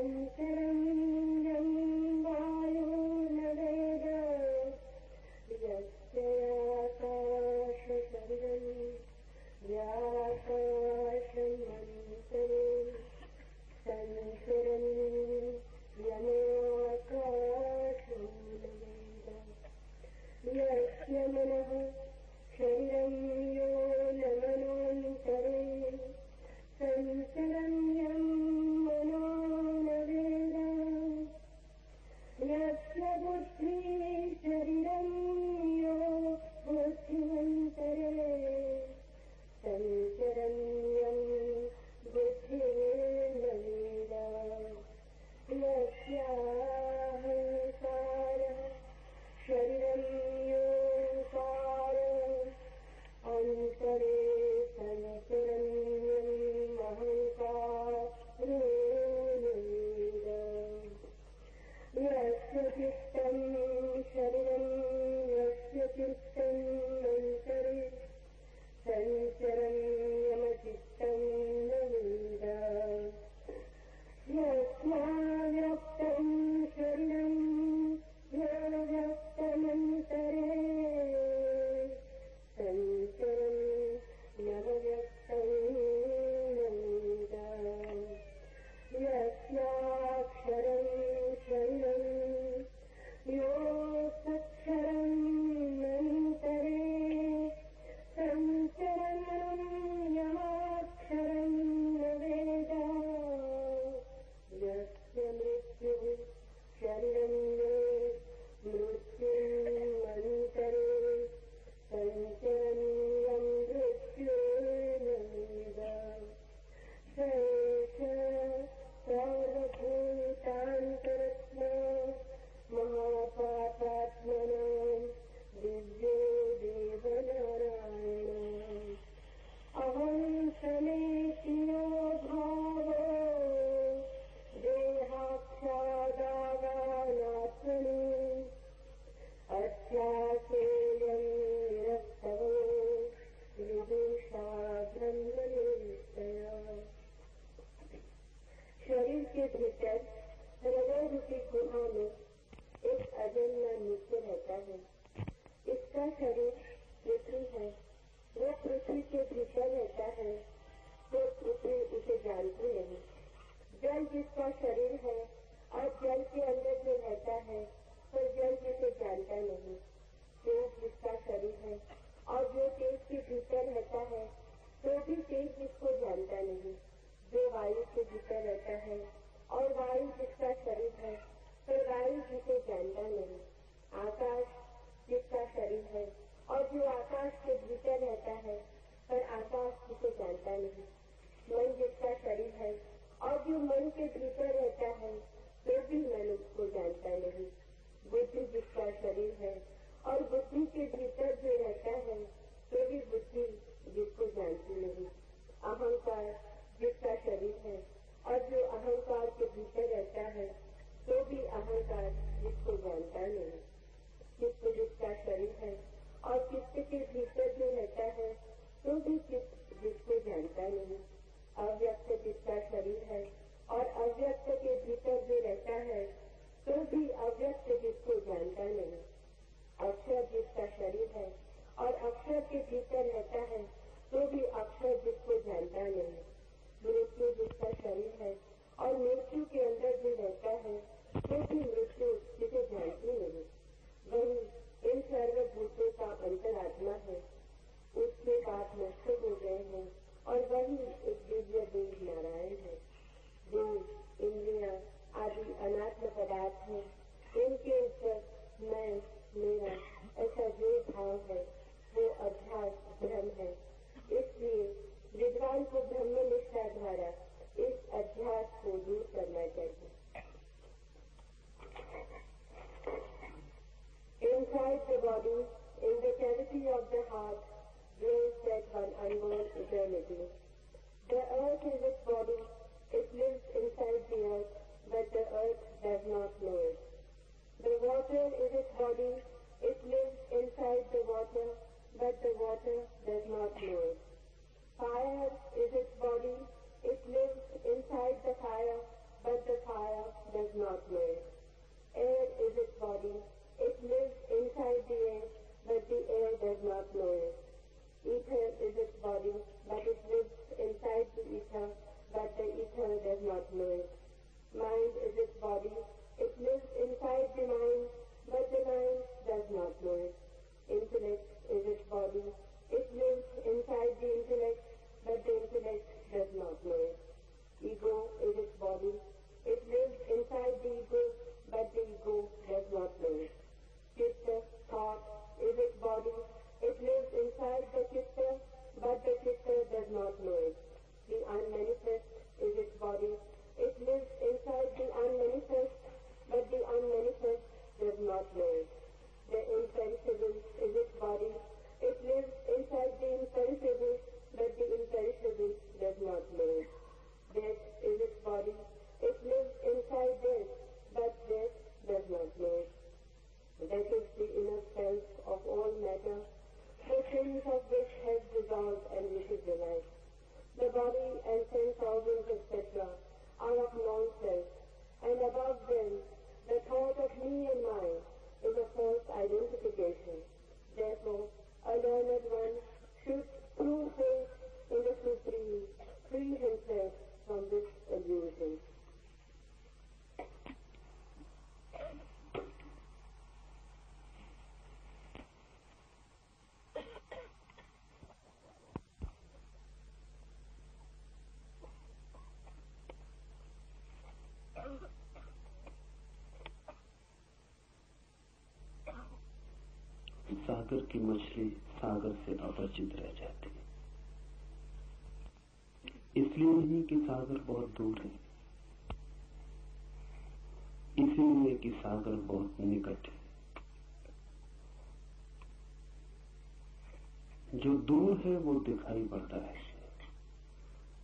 संचरं यं वायुर्नवेद यस्य आकाशशरीरं व्याकाशमन्तरे संचरं यमाकाशं नवेद यस्य मनः शरीरं यो न मनोन्तरे संचरं यं मनो न वेद यस्य बुद्धिः शरीरं यो बुद्धिमन्तरे संचरं यं बुद्धिर्न वेद यस्याहंकारः शरीरं योऽकार अन्तरे संचरं यं अहङ्कारो न वेद यस्य चित्तं शरीरं यस्य चित्तम् अन्तरे संचरं यमचित्तं न वेद यस्याव्यक्तं शरीरं यव्यक्तमन्तरे संचरं यमव्यक्तं न वेद यस्याक्षरं शरीरं योऽक्षरं अन्तरे संचरं यमाक्षरं न वेद यस्य मृत्युः शरीरं यो मृत्युमन्तरे संचरं यं मृत्युर्न वेद सर्वभूतान्तरत्मा महापापात्मनां दिव्यो देवनारायण अहं समेतियो भावो देहाख्यादागानात्मनि अध्यासेयं विरक्तवो विदुषा ब्रह्मनिष्ठया। शरीर के भीतर हृदय रूपी गुहा में एक अजन्मा नित्य रहता है। इसका शरीर पृथ्वी है। वो पृथ्वी के भीतर रहता है तो पृथ्वी उसे जानती नहीं। जल जिसका शरीर है और जल के अंदर जो रहता है तो जल जिसे जानता नहीं। तेज जिसका शरीर है और जो तेज के भीतर रहता है तो भी तेज जिसको जानता नहीं। जो वायु के भीतर रहता है और वायु जिसका शरीर है तो वायु जिसे जानता नहीं। आकाश जिसका शरीर है और जो आकाश के भीतर रहता है पर आकाश जिसे जानता नहीं। मन जिसका शरीर है और जो मन के भीतर रहता है तो भी मन उसको जानता नहीं। बुद्धि जिसका शरीर है और बुद्धि के भीतर जो रहता है तो भी बुद्धि जिसको जानती नहीं। अहंकार जिसका शरीर है और जो अहंकार के भीतर रहता है तो भी अहंकार जिसको जानता नहीं। चित्त जिसका शरीर है और चित्त के भीतर जो रहता है तो भी चित्त जिसको जानता नहीं। अव्यक्त जिसका शरीर है और अव्यक्त के भीतर जो रहता है तो भी अव्यक्त जिसको जानता नहीं। अक्षर जिसका शरीर है और अक्षर के भीतर रहता है तो भी अक्षर जिसको जानता नहीं। मृत्यु जिसका शरीर है और मृत्यु के अंदर जो रहता है तो भी मृत्यु जिसे जानती नहीं। वही इन सर्वभूतों का अंतरात्मा है। उसके पाप नष्ट हो गए हैं और वही एक दिव्य देव नारायण है। जो इंद्रियां आदि अनात्म पदार्थ हैं इनके ऊपर मैं मेरा ऐसा जो भाव है वो अभ्यास भ्रम है। इसलिए विद्वान को ब्रह्म निष्ठा द्वारा इस अभ्यास को दूर करना चाहिए। Inside the body, in the cavity of the heart, dwells that one unborn eternity. The earth is its body. It lives inside the earth, but the earth does not know it. The water is its body. सागर की मछली सागर से अपरिचित रह जाती है। इसलिए नहीं कि सागर बहुत दूर है, इसीलिए कि सागर बहुत निकट है। जो दूर है वो दिखाई पड़ता है,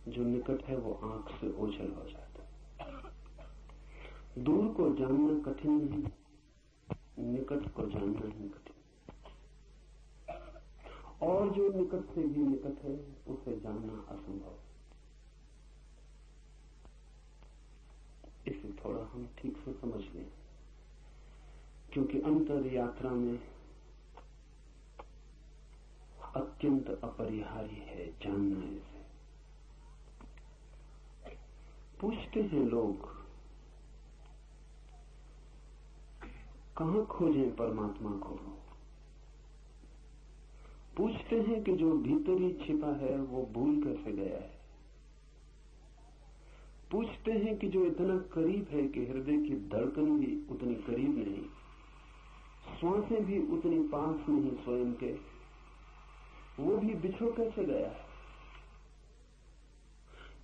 जो निकट है वो आंख से ओझल हो जाता है। दूर को जानना कठिन नहीं, निकट को जानना ही कठिन। और जो निकट से भी निकट है उसे जानना असंभव। इसे थोड़ा हम ठीक से समझ लें, क्योंकि अंतर यात्रा में अत्यंत अपरिहार्य है जानना। इसे पूछते हैं लोग, कहां खोजें परमात्मा को? पूछते हैं कि जो भीतर ही छिपा है वो भूल कैसे गया है? पूछते हैं कि जो इतना करीब है कि हृदय की धड़कन भी उतनी करीब नहीं, श्वासें भी उतनी पास नहीं स्वयं के, वो भी बिछड़ कैसे गया है?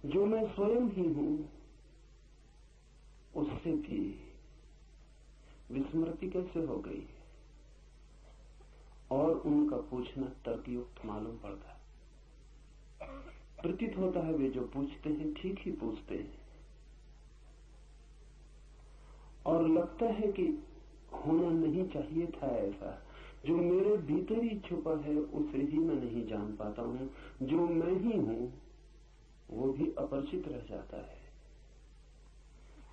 जो मैं स्वयं ही हूं उससे भी विस्मृति कैसे हो गई? और उनका पूछना तर्कयुक्त मालूम पड़ता है। प्रतीत होता है वे जो पूछते हैं ठीक ही पूछते हैं, और लगता है कि होना नहीं चाहिए था ऐसा। जो मेरे भीतर ही छुपा है उसे ही मैं नहीं जान पाता हूं, जो मैं ही हूं वो भी अपरिचित रह जाता है।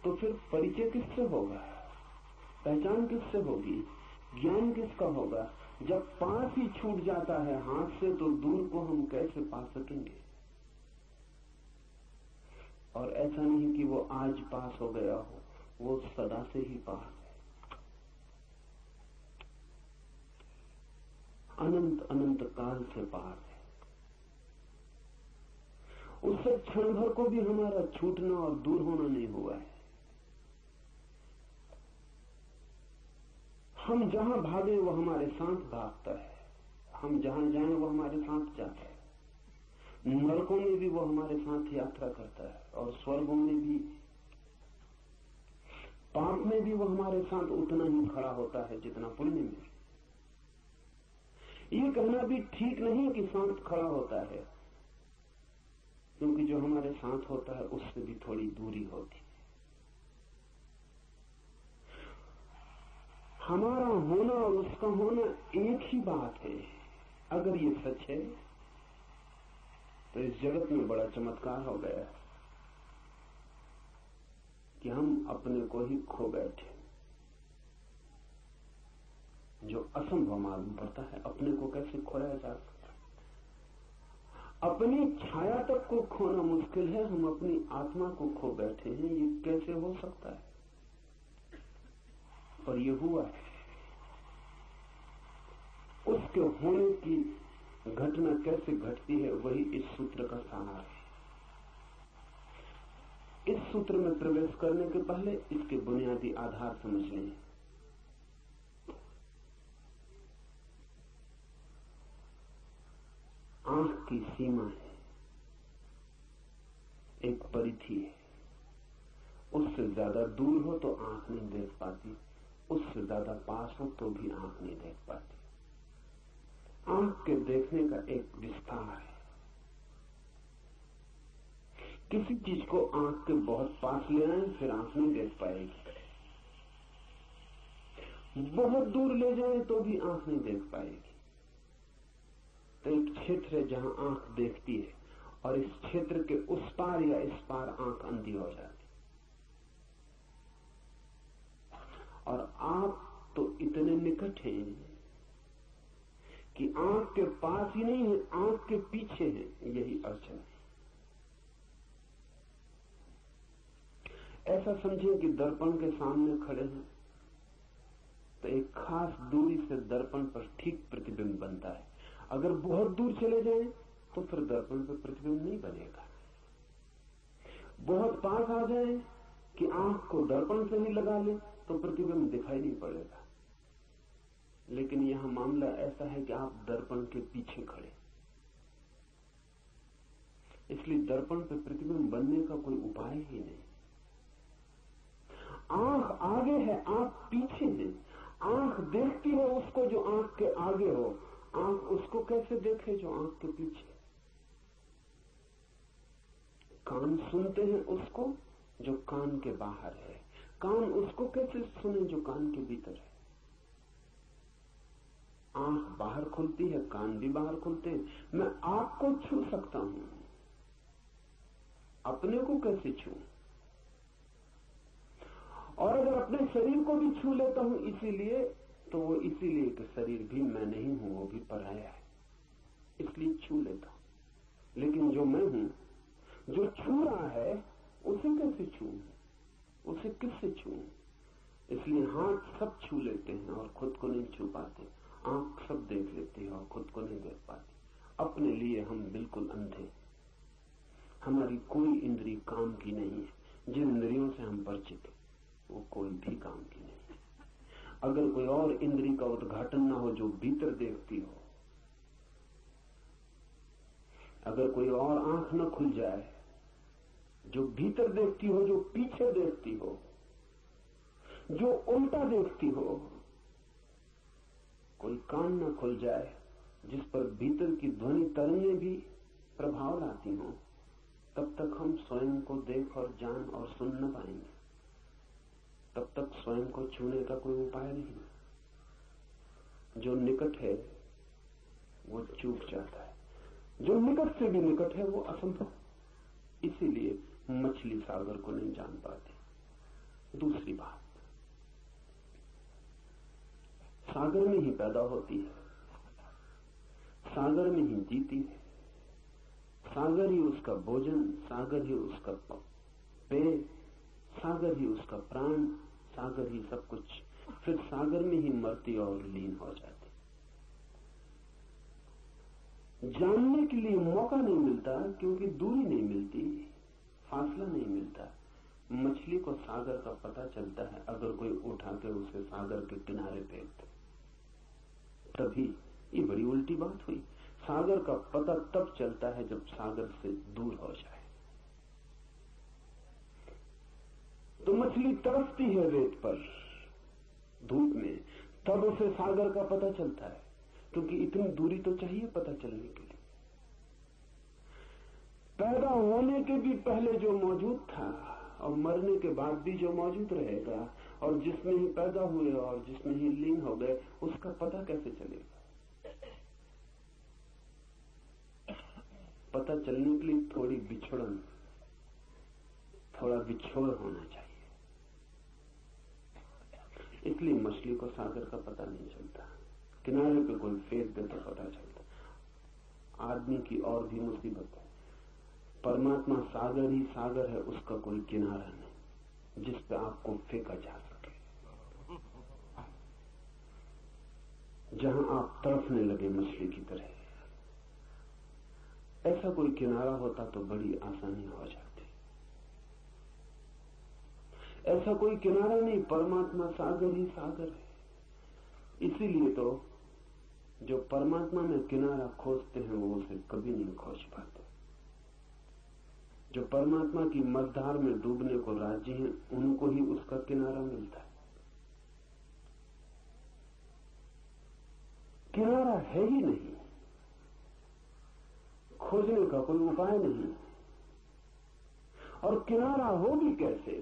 तो फिर परिचय किससे होगा? पहचान किससे होगी? ज्ञान किसका होगा? जब पास ही छूट जाता है हाथ से तो दूर को हम कैसे पा सकेंगे? और ऐसा नहीं कि वो आज पास हो गया हो, वो सदा से ही पास है। अनंत अनंत काल से पास है। उससे क्षण भर को भी हमारा छूटना और दूर होना नहीं हुआ है। हम जहां भागे वो हमारे साथ भागता है, हम जहां जाएं वो हमारे साथ जाता है। नरकों में भी वो हमारे साथ यात्रा करता है, और स्वर्गों में भी, पाप में भी वो हमारे साथ उतना ही खड़ा होता है जितना पुण्य में। ये कहना भी ठीक नहीं कि साथ खड़ा होता है, क्योंकि जो हमारे साथ होता है उससे भी थोड़ी दूरी होती है। हमारा होना और उसका होना एक ही बात है। अगर ये सच है तो इस जगत में बड़ा चमत्कार हो गया कि हम अपने को ही खो बैठे। जो असंभव मालूम पड़ता है, अपने को कैसे खोया जा सकता है? अपनी छाया तक को खोना मुश्किल है, हम अपनी आत्मा को खो बैठे हैं। ये कैसे हो सकता है? पर ये हुआ है। उसके होने की घटना कैसे घटती है वही इस सूत्र का सार है। इस सूत्र में प्रवेश करने के पहले इसके बुनियादी आधार समझ लें। आंख की सीमा है, एक परिधि है। उससे ज्यादा दूर हो तो आंख नहीं देख पाती, उससे ज्यादा पास हो तो भी आंख नहीं देख पाती। आंख के देखने का एक विस्तार है। किसी चीज को आंख के बहुत पास ले आए फिर आंख नहीं देख पाएगी, बहुत दूर ले जाए तो भी आंख नहीं देख पाएगी। तो एक क्षेत्र है जहां आंख देखती है, और इस क्षेत्र के उस पार या इस पार आंख अंधी हो जाती। और आप तो इतने निकट हैं कि आंख के पास ही नहीं है, आंख के पीछे है। यही अड़चन है। ऐसा समझिए कि दर्पण के सामने खड़े हैं तो एक खास दूरी से दर्पण पर ठीक प्रतिबिंब बनता है। अगर बहुत दूर चले जाएं तो फिर दर्पण पर प्रतिबिंब नहीं बनेगा। बहुत पास आ जाएं कि आंख को दर्पण से ही लगा ले तो प्रतिबिंब दिखाई नहीं पड़ेगा। लेकिन यहां मामला ऐसा है कि आप दर्पण के पीछे खड़े, इसलिए दर्पण पे प्रतिबिंब बनने का कोई उपाय ही नहीं। आंख आगे है, आंख पीछे है। आंख देखती है उसको जो आंख के आगे हो, आंख उसको कैसे देखे जो आंख के पीछे। कान सुनते हैं उसको जो कान के बाहर है, कान उसको कैसे सुने जो कान के भीतर है। आंख बाहर खुलती है, कान भी बाहर खुलते हैं। मैं आपको छू सकता हूं, अपने को कैसे छू? और अगर अपने शरीर को भी छू लेता हूं इसीलिए, तो वो इसीलिए कि शरीर भी मैं नहीं हूं, वो भी पराया है, इसलिए छू लेता हूं। लेकिन जो मैं हूं, जो छू रहा है, उसे कैसे छू? उसे किससे छू? इसलिए हाथ सब छू लेते हैं और खुद को नहीं छू पाते। आंख सब देख लेती है और खुद को नहीं देख पाती। अपने लिए हम बिल्कुल अंधे। हमारी कोई इंद्रिय काम की नहीं है। जिन इंद्रियों से हम परिचित हैं वो कोई भी काम की नहीं है। अगर कोई और इंद्रिय का उद्घाटन ना हो जो भीतर देखती हो, अगर कोई और आंख न खुल जाए जो भीतर देखती हो, जो पीछे देखती हो, जो उल्टा देखती हो, कोई कान न खुल जाए जिस पर भीतर की ध्वनि तरंगें भी प्रभाव लाती हो, तब तक हम स्वयं को देख और जान और सुन न पाएंगे। तब तक स्वयं को छूने का कोई उपाय नहीं। जो निकट है वो चूक जाता है, जो निकट से भी निकट है वो असंभव। इसीलिए मछली सागर को नहीं जान पाती। दूसरी बात, सागर में ही पैदा होती है, सागर में ही जीती है, सागर ही उसका भोजन, सागर ही उसका पेय, सागर ही उसका प्राण, सागर ही सब कुछ। फिर सागर में ही मरती और लीन हो जाती। जानने के लिए मौका नहीं मिलता क्योंकि दूरी नहीं मिलती, फासला नहीं मिलता। मछली को सागर का पता चलता है अगर कोई उठा के उसे सागर के किनारे फेंक दे, तभी। ये बड़ी उल्टी बात हुई। सागर का पता तब चलता है जब सागर से दूर हो जाए। तो मछली तरसती है रेत पर, धूप में, तब उसे सागर का पता चलता है, क्योंकि इतनी दूरी तो चाहिए पता चलने के लिए। पैदा होने के भी पहले जो मौजूद था और मरने के बाद भी जो मौजूद रहेगा, और जिसमें ही पैदा हुए और जिसमें ही लीन हो गए, उसका पता कैसे चलेगा? पता चलने के लिए थोड़ी बिछड़न, थोड़ा बिछोड़ होना चाहिए। इसलिए मछली को सागर का पता नहीं चलता। किनारे पे कोई फेंक दे तो पता चलता। आदमी की और भी मुसीबत है। परमात्मा सागर ही सागर है, उसका कोई किनारा नहीं जिस पे आपको फेंका जा सके। जहां आप तड़फने लगे मछली की तरह, ऐसा कोई किनारा होता तो बड़ी आसानी हो जाती। ऐसा कोई किनारा नहीं, परमात्मा सागर ही सागर है। इसीलिए तो जो परमात्मा में किनारा खोजते हैं वो उसे कभी नहीं खोज पाते। जो परमात्मा की मझधार में डूबने को राजी हैं, उनको ही उसका किनारा मिलता है। किनारा है ही नहीं, खोजने का कोई उपाय नहीं। और किनारा हो भी कैसे?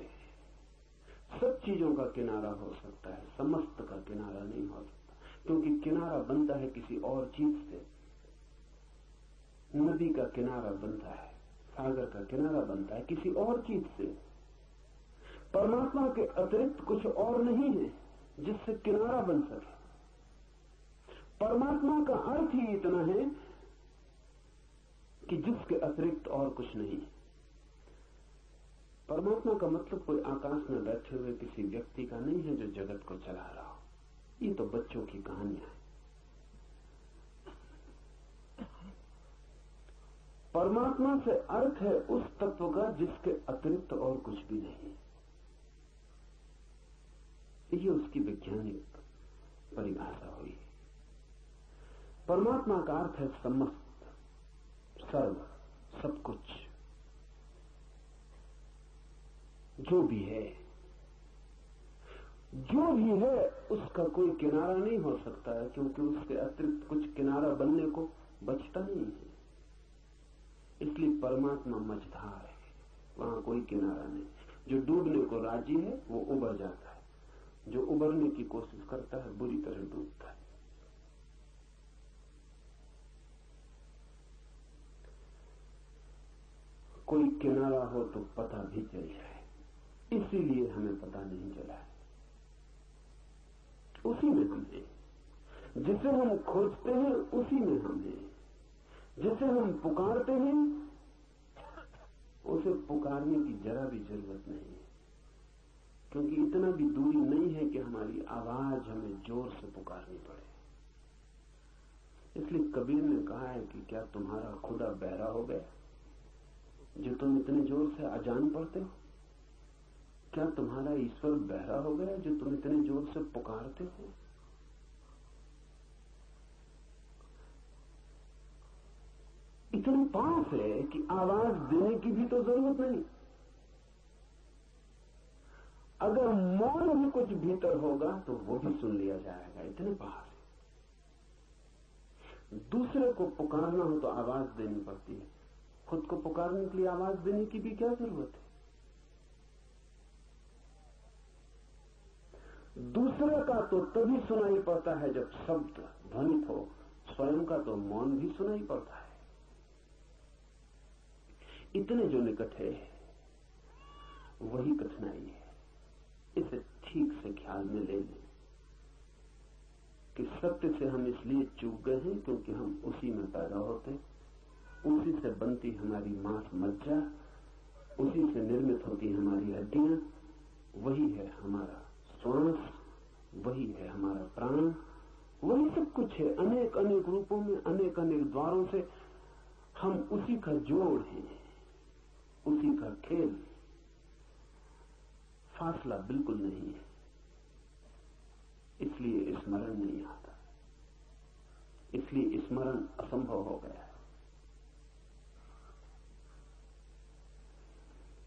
सब चीजों का किनारा हो सकता है, समस्त का किनारा नहीं हो सकता, क्योंकि किनारा बनता है किसी और चीज से। नदी का किनारा बनता है, सागर का किनारा बनता है किसी और चीज से। परमात्मा के अतिरिक्त कुछ और नहीं है जिससे किनारा बन सके। परमात्मा का अर्थ ही इतना है कि जिसके अतिरिक्त और कुछ नहीं। परमात्मा का मतलब कोई आकाश में बैठे हुए किसी व्यक्ति का नहीं है जो जगत को चला रहा हो। ये तो बच्चों की कहानियां है। परमात्मा से अर्थ है उस तत्व का जिसके अतिरिक्त और कुछ भी नहीं। ये उसकी वैज्ञानिक परिभाषा हुई। परमात्मा का अर्थ है समस्त, सर्व, सब कुछ, जो भी है। जो भी है उसका कोई किनारा नहीं हो सकता है, क्योंकि उसके अतिरिक्त कुछ किनारा बनने को बचता नहीं है। इसलिए परमात्मा मझधार है, वहां कोई किनारा नहीं। जो डूबने को राजी है वो उबर जाता है, जो उबरने की कोशिश करता है बुरी तरह डूबता है। कोई किनारा हो तो पता भी चल जाए, इसीलिए हमें पता नहीं चला है। उसी में हम हैं, जिसे हम खोजते हैं उसी में हम हैं, जिसे हम पुकारते हैं उसे पुकारने की जरा भी जरूरत नहीं है, क्योंकि इतना भी दूरी नहीं है कि हमारी आवाज हमें जोर से पुकारनी पड़े। इसलिए कबीर ने कहा है कि क्या तुम्हारा खुदा बहरा हो गया जो तुम इतने जोर से अजान पढ़ते हो? क्या तुम्हारा ईश्वर बहरा हो गया जो तुम इतने जोर से पुकारते हो? इतने पास है कि आवाज देने की भी तो जरूरत नहीं। अगर मौन भी कुछ भीतर होगा तो वो भी सुन लिया जाएगा, इतने पास है। दूसरे को पुकारना हो तो आवाज देनी पड़ती है, खुद को पुकारने के लिए आवाज देने की भी क्या जरूरत है? दूसरे का तो तभी सुनाई पड़ता है जब शब्द ध्वनित हो, स्वयं का तो मौन भी सुनाई पड़ता है। इतने जो निकट है वही कठिनाई है। इसे ठीक से ख्याल में ले लें कि सत्य से हम इसलिए चूक गए हैं क्योंकि हम उसी में पैदा होते, उसी से बनती हमारी मांस मज्जा, उसी से निर्मित होती हमारी हड्डियां, वही है हमारा श्वास, वही है हमारा प्राण, वही सब कुछ है। अनेक अनेक रूपों में, अनेक अनेक द्वारों से हम उसी का जोड़ हैं, उसी का खेल। फासला बिल्कुल नहीं है, इसलिए स्मरण नहीं आता, इसलिए स्मरण असंभव हो गया है।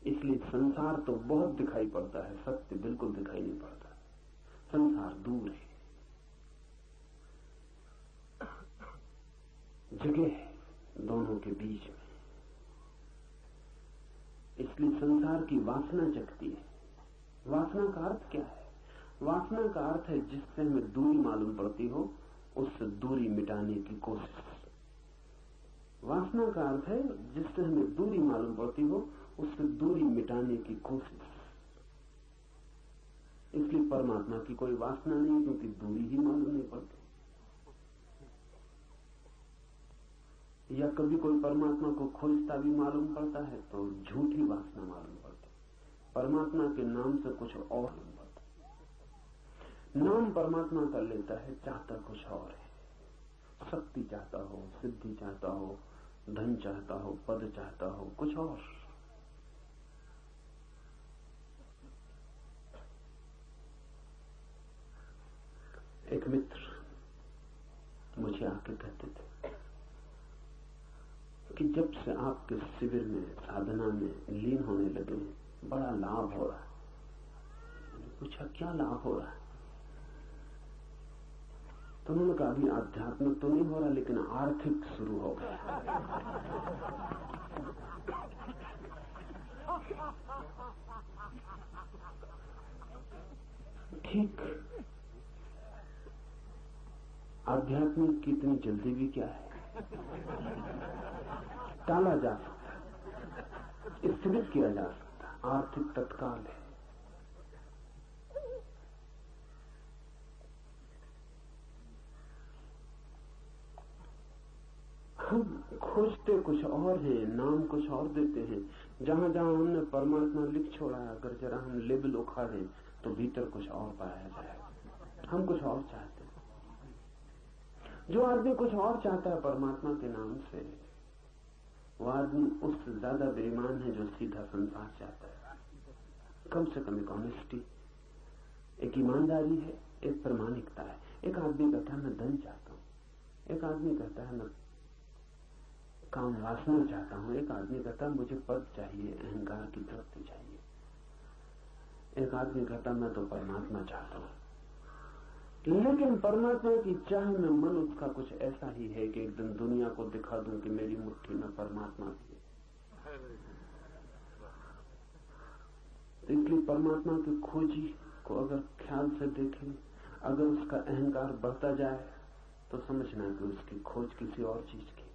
इसलिए संसार तो बहुत दिखाई पड़ता है, सत्य बिल्कुल दिखाई नहीं पड़ता। संसार दूर है, जगह है दोनों के बीच में। इसलिए संसार की वासना जगती है। वासना का अर्थ क्या है? वासना का अर्थ है जिससे हमें दूरी मालूम पड़ती हो उससे दूरी मिटाने की कोशिश। वासना का अर्थ है जिससे हमें दूरी मालूम पड़ती हो उससे दूरी मिटाने की कोशिश। इसलिए परमात्मा की कोई वासना नहीं, क्योंकि दूरी ही मालूम नहीं पड़ती। या कभी कोई परमात्मा को खोजता भी मालूम पड़ता है तो झूठी वासना मालूम पड़ती। परमात्मा के नाम से कुछ और मालूम पड़ता। नाम परमात्मा का लेता है, चाहता कुछ और है। शक्ति चाहता हो, सिद्धि चाहता हो, धन चाहता हो, पद चाहता हो, कुछ और। एक मित्र मुझे आके कहते थे कि जब से आपके शिविर में, साधना में लीन होने लगे बड़ा लाभ हो रहा है। मैंने पूछा क्या लाभ हो रहा है? तो उन्होंने कहा अभी आध्यात्मिक तो नहीं हो रहा, लेकिन आर्थिक शुरू हो गया। ठीक, आध्यात्मिक की इतनी जल्दी भी क्या है? टाला जा सकता, स्थगित किया जा सकता। आर्थिक तत्काल है। हम खोजते कुछ और है, नाम कुछ और देते हैं। जहां जहां हमने परमात्मा लिख छोड़ा है, अगर जरा हम लेबल उखाड़े तो भीतर कुछ और पाया जाएगा। हम कुछ और चाहते हैं। जो आदमी कुछ और चाहता है परमात्मा के नाम से, वो आदमी उससे ज्यादा बेईमान है जो सीधा संसार चाहता है। कम से कम एक ऑनेस्टी, एक ईमानदारी है, एक प्रामाणिकता है। एक आदमी कहता है मैं धन चाहता हूं, एक आदमी कहता है मैं काम वासना चाहता हूं, एक आदमी कहता है मुझे पद चाहिए, अहंकार की तृप्ति चाहिए, एक आदमी कहता मैं तो परमात्मा चाहता हूं। लेकिन परमात्मा की चाह में मन उसका कुछ ऐसा ही है कि एक दिन दुनिया को दिखा दूं कि मेरी मुट्ठी में परमात्मा भी है। इसलिए परमात्मा की खोजी को अगर ख्याल से देखें, अगर उसका अहंकार बढ़ता जाए तो समझना कि उसकी खोज किसी और चीज की।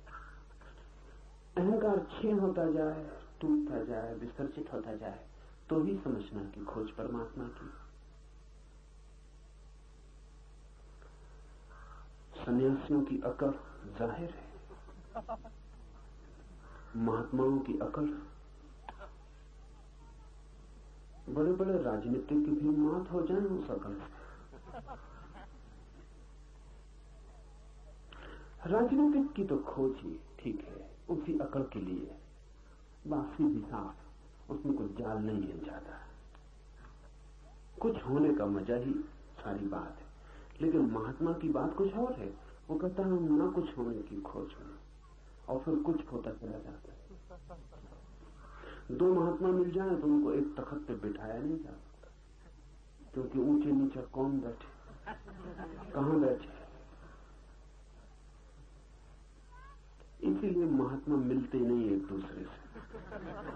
अहंकार क्षीण होता जाए, टूटता जाए, विसर्जित होता जाए तो ही समझना कि खोज परमात्मा की। सन्यासियों की अकड़ जाहिर है, महात्माओं की अकड़, बड़े बड़े राजनीतिज्ञ भी मात हो जाए उस अकड़ से। राजनीतिक की तो खोज ही ठीक है, उसी अकड़ के लिए, बाकी भी साफ, उसमें कुछ जाल नहीं है ज्यादा, कुछ होने का मजा ही सारी बात है। लेकिन महात्मा की बात कुछ और है, वो कहता है हम ना कुछ होने की खोज में, और फिर कुछ होता चला जाता है। दो महात्मा मिल जाए तो उनको एक तख्त पे बिठाया नहीं जा सकता, क्योंकि ऊंचे नीचे कौन बैठे, कहां बैठे। इसीलिए महात्मा मिलते नहीं एक दूसरे से,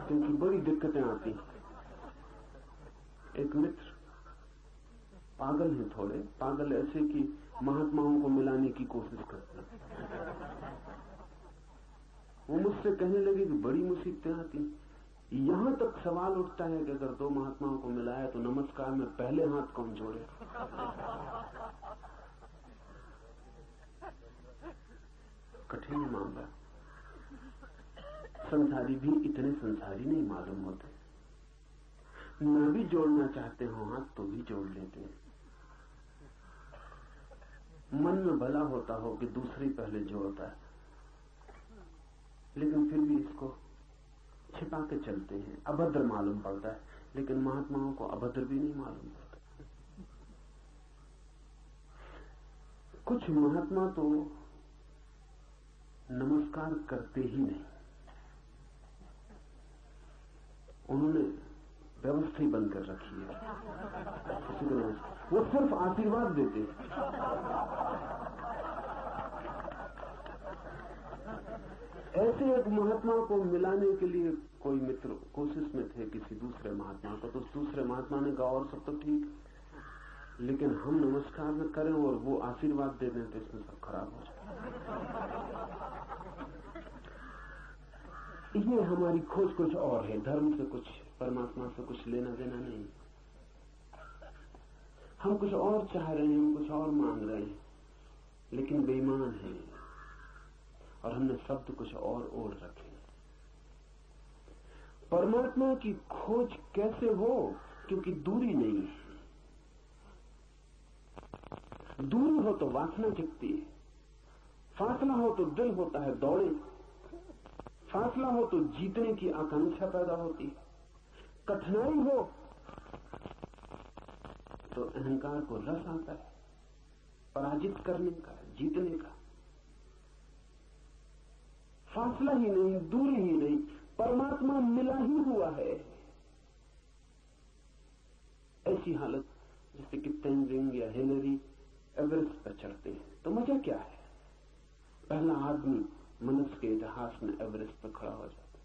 क्योंकि बड़ी दिक्कतें आती हैं। एक मित्र पागल है, थोड़े पागल ऐसे कि महात्माओं को मिलाने की कोशिश करते हैं। वो मुझसे कहने लगे कि बड़ी मुसीबतें आती, यहां तक सवाल उठता है कि अगर दो महात्माओं को मिलाया तो नमस्कार में पहले हाथ कौन जोड़े। कठिन मामला। संसारी भी इतने संसारी नहीं मालूम होते, न भी जोड़ना चाहते हो हाथ तो भी जोड़ लेते हैं। मन में भला होता हो कि दूसरी पहले जोड़ता है, लेकिन फिर भी इसको छिपा के चलते हैं, अभद्र मालूम पड़ता है। लेकिन महात्माओं को अभद्र भी नहीं मालूम पड़ता। कुछ महात्मा तो नमस्कार करते ही नहीं, उन्होंने व्यवस्था ही बंद कर रखी है। वो सिर्फ आशीर्वाद देते। ऐसे एक महात्मा को मिलाने के लिए कोई मित्र कोशिश में थे किसी दूसरे महात्मा को, तो उस दूसरे महात्मा ने कहा और सब तो ठीक, लेकिन हम नमस्कार न करें और वो आशीर्वाद दे दें तो इसमें सब खराब हो जाए। ये हमारी खोज कुछ और है, धर्म से कुछ, परमात्मा से कुछ लेना देना नहीं। हम कुछ और चाह रहे हैं, हम कुछ और मांग रहे हैं, लेकिन बेईमान हैं और हमने शब्द कुछ और ओढ़ रखे। परमात्मा की खोज कैसे हो? क्योंकि दूरी नहीं है। दूरी हो तो वासना जगती है, फासला हो तो दिल होता है दौड़े, फासला हो तो जीतने की आकांक्षा पैदा होती है, कठिनाई हो तो अहंकार को रस आता है पराजित करने का, जीतने का। फासला ही नहीं, दूरी ही नहीं, परमात्मा मिला ही हुआ है। ऐसी हालत जैसे कि तेंजिंग या हिलरी एवरेस्ट पर चढ़ते हैं तो मजा क्या है? पहला आदमी मनुष्य के इतिहास में एवरेस्ट पर खड़ा हो जाता है,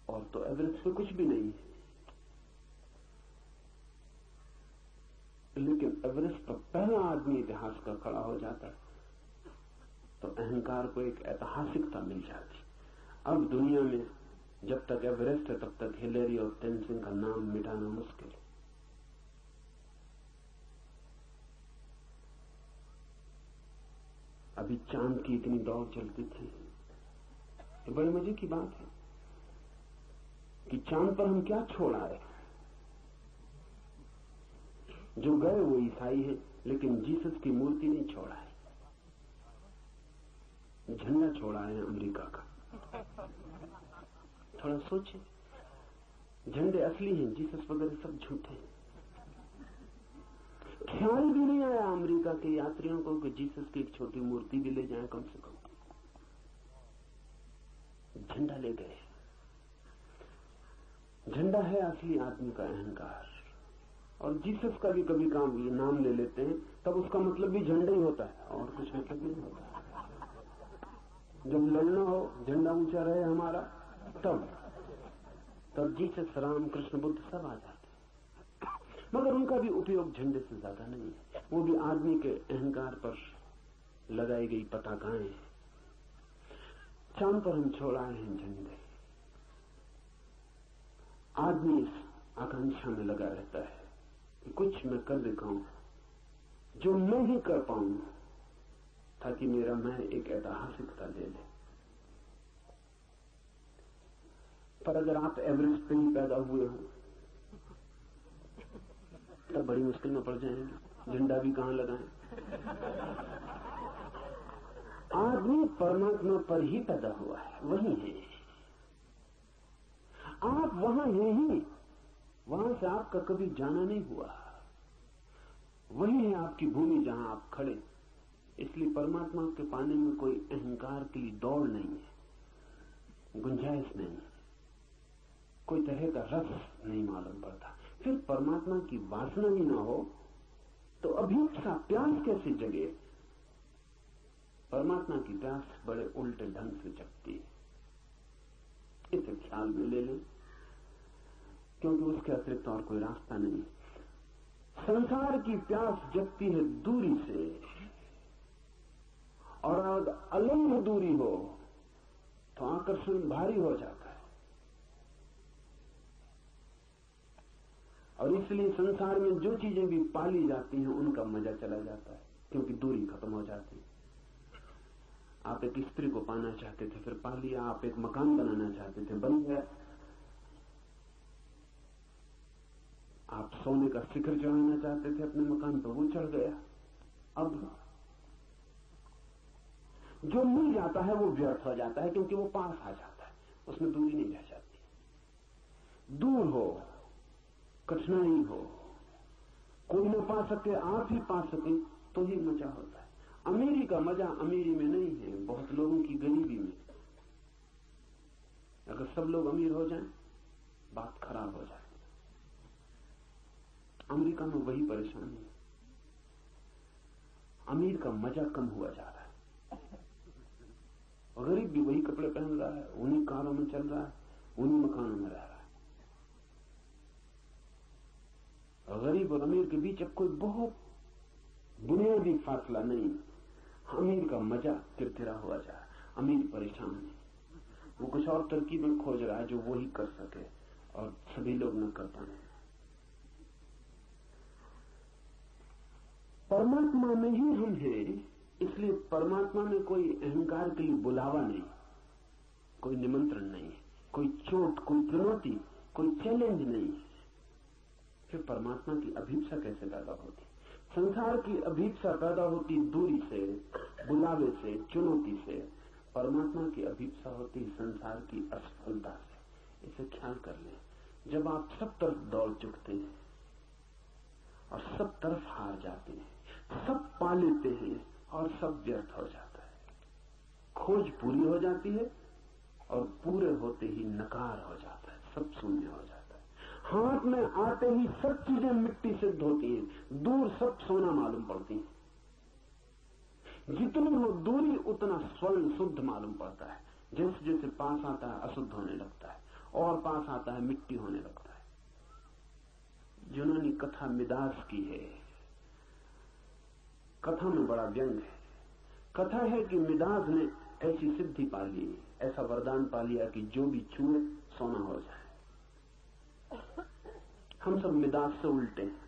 और तो एवरेस्ट पे कुछ भी नहीं है, लेकिन एवरेस्ट पर पहला आदमी इतिहास का खड़ा हो जाता है तो अहंकार को एक ऐतिहासिकता मिल जाती। अब दुनिया में जब तक एवरेस्ट है तब तक हिलरी और तेंजिंग का नाम मिटाना मुश्किल है। अभी चांद की इतनी दौड़ चलती थी, तो बड़े मजे की बात है कि चांद पर हम क्या छोड़ आए। जो गए वो ईसाई है, लेकिन जीसस की मूर्ति नहीं छोड़ा है, झंडा छोड़ा है अमेरिका का। थोड़ा सोचे, झंडे असली हैं, जीसस वगैरह सब झूठे हैं। ख्याल भी नहीं आया अमेरिका के यात्रियों को कि जीसस की एक छोटी मूर्ति भी ले जाएं कम से कम। झंडा ले गए। झंडा है असली आदमी का अहंकार। और जीसस का भी कभी काम ये नाम ले लेते हैं तब उसका मतलब भी झंडा ही होता है और कुछ मतलब नहीं होता। जब लड़ना हो, झंडा ऊंचा रहे हमारा, तब जीसस, राम, कृष्ण, बुद्ध सब आ जाते हैं। मगर उनका भी उपयोग झंडे से ज्यादा नहीं है। वो भी आदमी के अहंकार पर लगाई गई पताकाएं। चांद पर हम छोड़ आए हैं झंडे। आदमी इस आकांक्षा में लगा रहता है कि कुछ मैं कर दिखाऊं जो मैं ही कर पाऊं, ताकि मेरा मैं एक ऐतिहासिकता ले ले। पर अगर आप एवरेस्ट पे ही पैदा हुए हो तब बड़ी मुश्किल में पड़ जाएंगे। झंडा भी कहां लगाएं? आदमी परमात्मा पर ही पैदा हुआ है, वही है। आप वहां हैं ही, वहां से आपका कभी जाना नहीं हुआ। वही है आपकी भूमि जहां आप खड़े। इसलिए परमात्मा के पाने में कोई अहंकार की दौड़ नहीं है, गुंजाइश नहीं, कोई तरह का रस नहीं मालूम पड़ता। फिर परमात्मा की वासना ही ना हो तो अभीप्सा, प्यास कैसे जगे? परमात्मा की प्यास बड़े उल्टे ढंग से जगती है। इसे ख्याल में ले लें, क्योंकि उसके अतिरिक्त और कोई रास्ता नहीं। संसार की प्यास जगती है दूरी से, और अगर अलंघ दूरी हो तो आकर्षण भारी हो जाता है। और इसलिए संसार में जो चीजें भी पाली जाती हैं उनका मजा चला जाता है, क्योंकि दूरी खत्म हो जाती है। आप एक स्त्री को पाना चाहते थे, फिर पा लिया। आप एक मकान बनाना चाहते थे, बन गया। आप सोने का शिखर चढ़ाना चाहते थे अपने मकान पर, वो चढ़ गया। अब जो मिल जाता है वो व्यर्थ हो जाता है, क्योंकि वो पास आ जाता है, उसमें दूरी नहीं रह जाती। दूर हो, कठिनाई हो, कोई न पा सके, आप ही पा सके, तो ही मजा होता है। अमीरी का मजा अमीरी में नहीं है, बहुत लोगों की गरीबी में। अगर सब लोग अमीर हो जाएं, बात खराब हो जाए। अमेरिका में वही परेशानी है, अमीर का मजा कम हुआ जा रहा है। गरीब भी वही कपड़े पहन रहा है, उन्हीं कारों में चल रहा है, उन्हीं मकानों में रह रहा है। गरीब और अमीर के बीच अब कोई बहुत बुनियादी फासला नहीं। अमीर का मजा किरकिरा हुआ जा रहा है, अमीर परेशान है। वो कुछ और तरकीबें खोज रहा है जो वो ही कर सके और सभी लोग न कर पाए। परमात्मा में ही हम हैं, इसलिए परमात्मा में कोई अहंकार के लिए बुलावा नहीं, कोई निमंत्रण नहीं, कोई चोट, कोई चुनौती, कोई चैलेंज नहीं। फिर परमात्मा की अभीप्सा कैसे पैदा होती? संसार की अभीप्सा पैदा होती दूरी से, बुलावे से, चुनौती से। परमात्मा की अभीप्सा होती संसार की असफलता से। इसे ख्याल कर लें। जब आप सब तरफ दौड़ चुकते हैं और सब तरफ हार जाते हैं, सब पा लेते हैं और सब व्यर्थ हो जाता है। खोज पूरी हो जाती है और पूरे होते ही नकार हो जाता है, सब शून्य हो जाता है। हाथ में आते ही सब चीजें मिट्टी सिद्ध होती हैं, दूर सब सोना मालूम पड़ती हैं। जितनी हो दूरी उतना स्वर्ण शुद्ध मालूम पड़ता है। जैसे जैसे पास आता है अशुद्ध होने लगता है, और पास आता है मिट्टी होने लगता है। जिन्होंने कथा मिदास की है, कथा में बड़ा व्यंग है। कथा है कि मिदास ने ऐसी सिद्धि पा ली, ऐसा वरदान पा लिया कि जो भी छुए सोना हो जाए। हम सब मिदास से उल्टे हैं,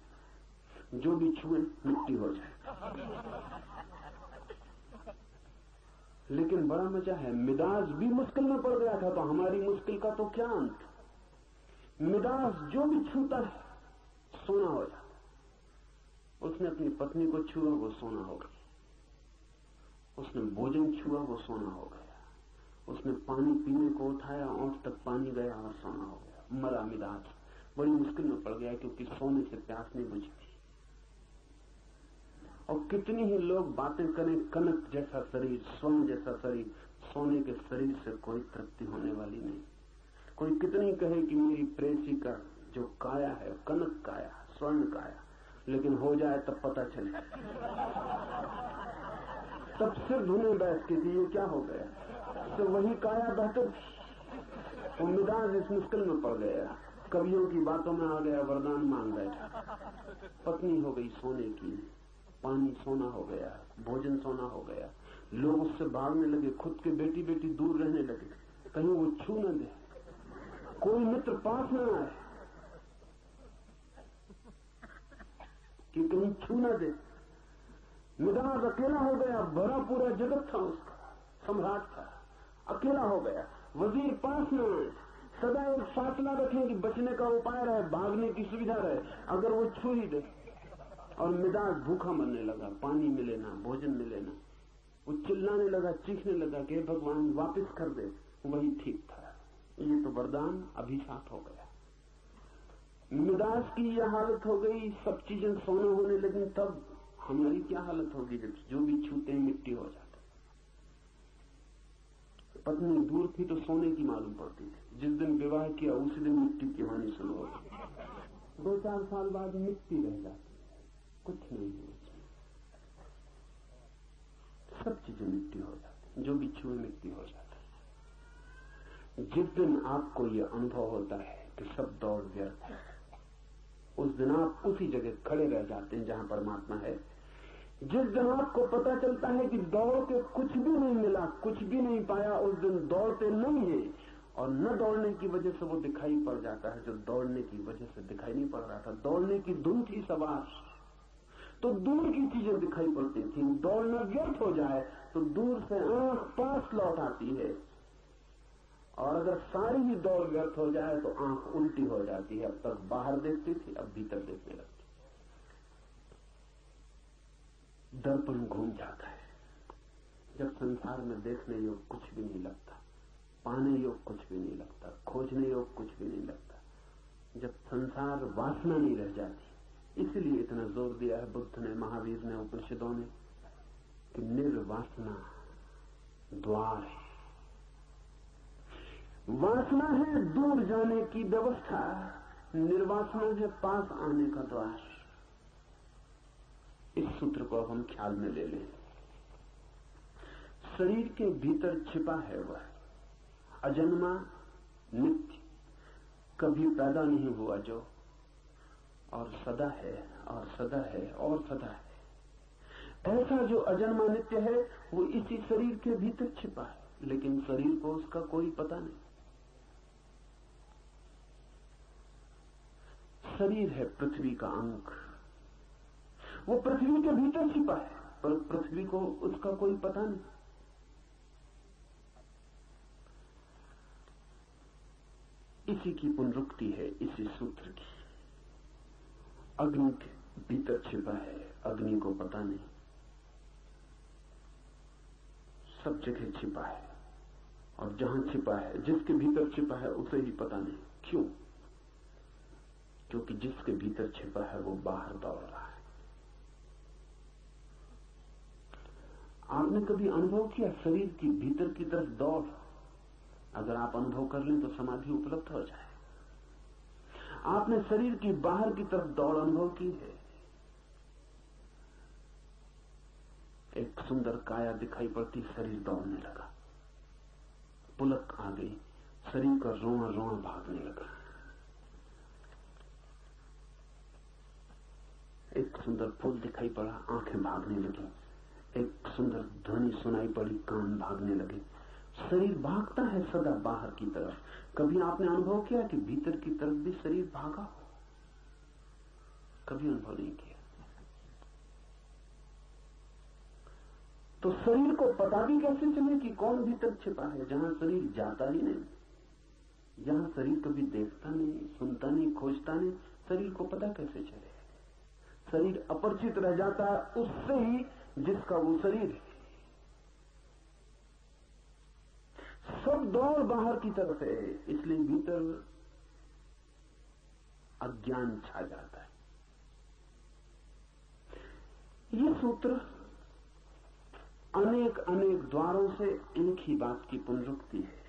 जो भी छुए मिट्टी हो जाए। लेकिन बड़ा मजा है, मिदास भी मुश्किल में पड़ गया था, तो हमारी मुश्किल का तो क्या अंत। मिदास जो भी छूता है सोना हो जाता। उसने अपनी पत्नी को छुआ, वो सोना हो गई। उसने भोजन छुआ, वो सोना हो गया। उसने पानी पीने को उठाया, ओंठ तक पानी गया और सोना हो गया। मरा मिदास, बड़ी मुश्किल में पड़ गया, क्योंकि सोने से प्यास नहीं बुझती। और कितनी ही लोग बातें करें, कनक जैसा शरीर, स्वर्ण जैसा शरीर, सोने के शरीर से कोई तृप्ति होने वाली नहीं। कोई कितनी कहे कि मेरी प्रेसी का जो काया है कनक काया, स्वर्ण काया, लेकिन हो जाए तब पता चले, तब सिर धुने बैठ के ये क्या हो गया, तो वही काया बेहतर थी। वो मिजाज इस मुश्किल में पड़ गया, कवियों की बातों में आ गया, वरदान मांग बैठा। पत्नी हो गई सोने की, पानी सोना हो गया, भोजन सोना हो गया, लोग उससे भागने लगे, खुद के बेटी बेटी दूर रहने लगे, कहीं वो छू न दे, कोई मित्र पास न आए कि कहीं छू न दे। मिजाज अकेला हो गया, भरा पूरा जगत था उसका, सम्राट था, अकेला हो गया, वजीर पास न आए, सदा एक फासला रखें कि बचने का उपाय रहे, भागने की सुविधा रहे, अगर वो छू ही दे। और मिजाज भूखा मरने लगा, पानी मिले ना, भोजन मिले ना, वो चिल्लाने लगा, चीखने लगा कि भगवान वापस कर दे। वही ठीक था, ये तो वरदान अभिशाप हो गया। मिजाज की यह हालत हो गई, सब चीजें सोने होने लगी, तब हमारी क्या हालत होगी जब जो भी छूते हैं मिट्टी हो जाता। पत्नी दूर थी तो सोने की मालूम पड़ती थी, जिस दिन विवाह किया उसी दिन मिट्टी की हानि शुरू हो गई। 2-4 साल बाद मिट्टी रह जाती, कुछ नहीं है, सब चीजें मिट्टी हो जाती, जो भी छुए मिट्टी हो जाता। जिस दिन आपको यह अनुभव होता है कि सब दौड़ व्यर्थ है, उस दिन आप उसी जगह खड़े रह जाते हैं जहां परमात्मा है। जिस दिन आपको पता चलता है कि दौड़ के कुछ भी नहीं मिला, कुछ भी नहीं पाया, उस दिन दौड़ते नहीं है, और न दौड़ने की वजह से वो दिखाई पड़ जाता है जो दौड़ने की वजह से दिखाई नहीं पड़ रहा था। दौड़ने की धुन थी सवार, तो दूर की चीजें दिखाई पड़ती थी। दौड़ना व्यर्थ हो जाए तो दूर से आंख पास लौट आती है, और अगर सारी ही दौड़ व्यर्थ हो जाए तो आंख उल्टी हो जाती है। अब तक बाहर देखती थी, अब भीतर देखने लगती। दर्पण घूम जाता है जब संसार में देखने योग कुछ भी नहीं लगता, पाने योग कुछ भी नहीं लगता, खोजने योग कुछ भी नहीं लगता, जब संसार वासना नहीं रह जाती। इसलिए इतना जोर दिया है बुद्ध ने, महावीर ने, उपनिषदों ने कि निर्वासना द्वार है। वासना है दूर जाने की व्यवस्था, निर्वासना है पास आने का द्वार। इस सूत्र को अब हम ख्याल में ले लें। शरीर के भीतर छिपा है वह अजन्मा नित्य, कभी पैदा नहीं हुआ जो, और सदा है और सदा है और सदा है। ऐसा जो अजन्मा नित्य है वो इसी शरीर के भीतर छिपा है, लेकिन शरीर को उसका कोई पता नहीं। शरीर है पृथ्वी का अंग, वो पृथ्वी के भीतर छिपा है, पर पृथ्वी को उसका कोई पता नहीं। इसी की पुनरुक्ति है इसी सूत्र की। अग्नि के भीतर छिपा है, अग्नि को पता नहीं, सब जगह छिपा है, और जहां छिपा है, जिसके भीतर छिपा है उसे ही पता नहीं। क्यों? क्योंकि जिसके भीतर छिपा है वो बाहर दौड़ रहा है। आपने कभी अनुभव किया शरीर की भीतर की तरफ दौड़? अगर आप अनुभव कर लें तो समाधि उपलब्ध हो जाए। आपने शरीर की बाहर की तरफ दौड़ अनुभव की है? एक सुंदर काया दिखाई पड़ती, शरीर दौड़ने लगा, पुलक आ गई, शरीर का रोआ रोआ भागने लगा। एक सुंदर फूल दिखाई पड़ा, आंखें भागने लगी। एक सुंदर ध्वनि सुनाई पड़ी, कान भागने लगे। शरीर भागता है सदा बाहर की तरफ। कभी आपने अनुभव किया कि भीतर की तरफ भी शरीर भागा हो? कभी अनुभव नहीं किया। तो शरीर को पता भी कैसे चले कि कौन भीतर छिपा है, जहां शरीर जाता ही नहीं, जहां शरीर कभी देखता नहीं, सुनता नहीं, खोजता नहीं, शरीर को पता कैसे चले? शरीर अपरिचित रह जाता है उससे ही जिसका वो शरीर है। सब दौड़ बाहर की तरफ है, इसलिए भीतर अज्ञान छा जाता है। ये सूत्र अनेक अनेक द्वारों से एक ही बात की पुनरुक्ति है।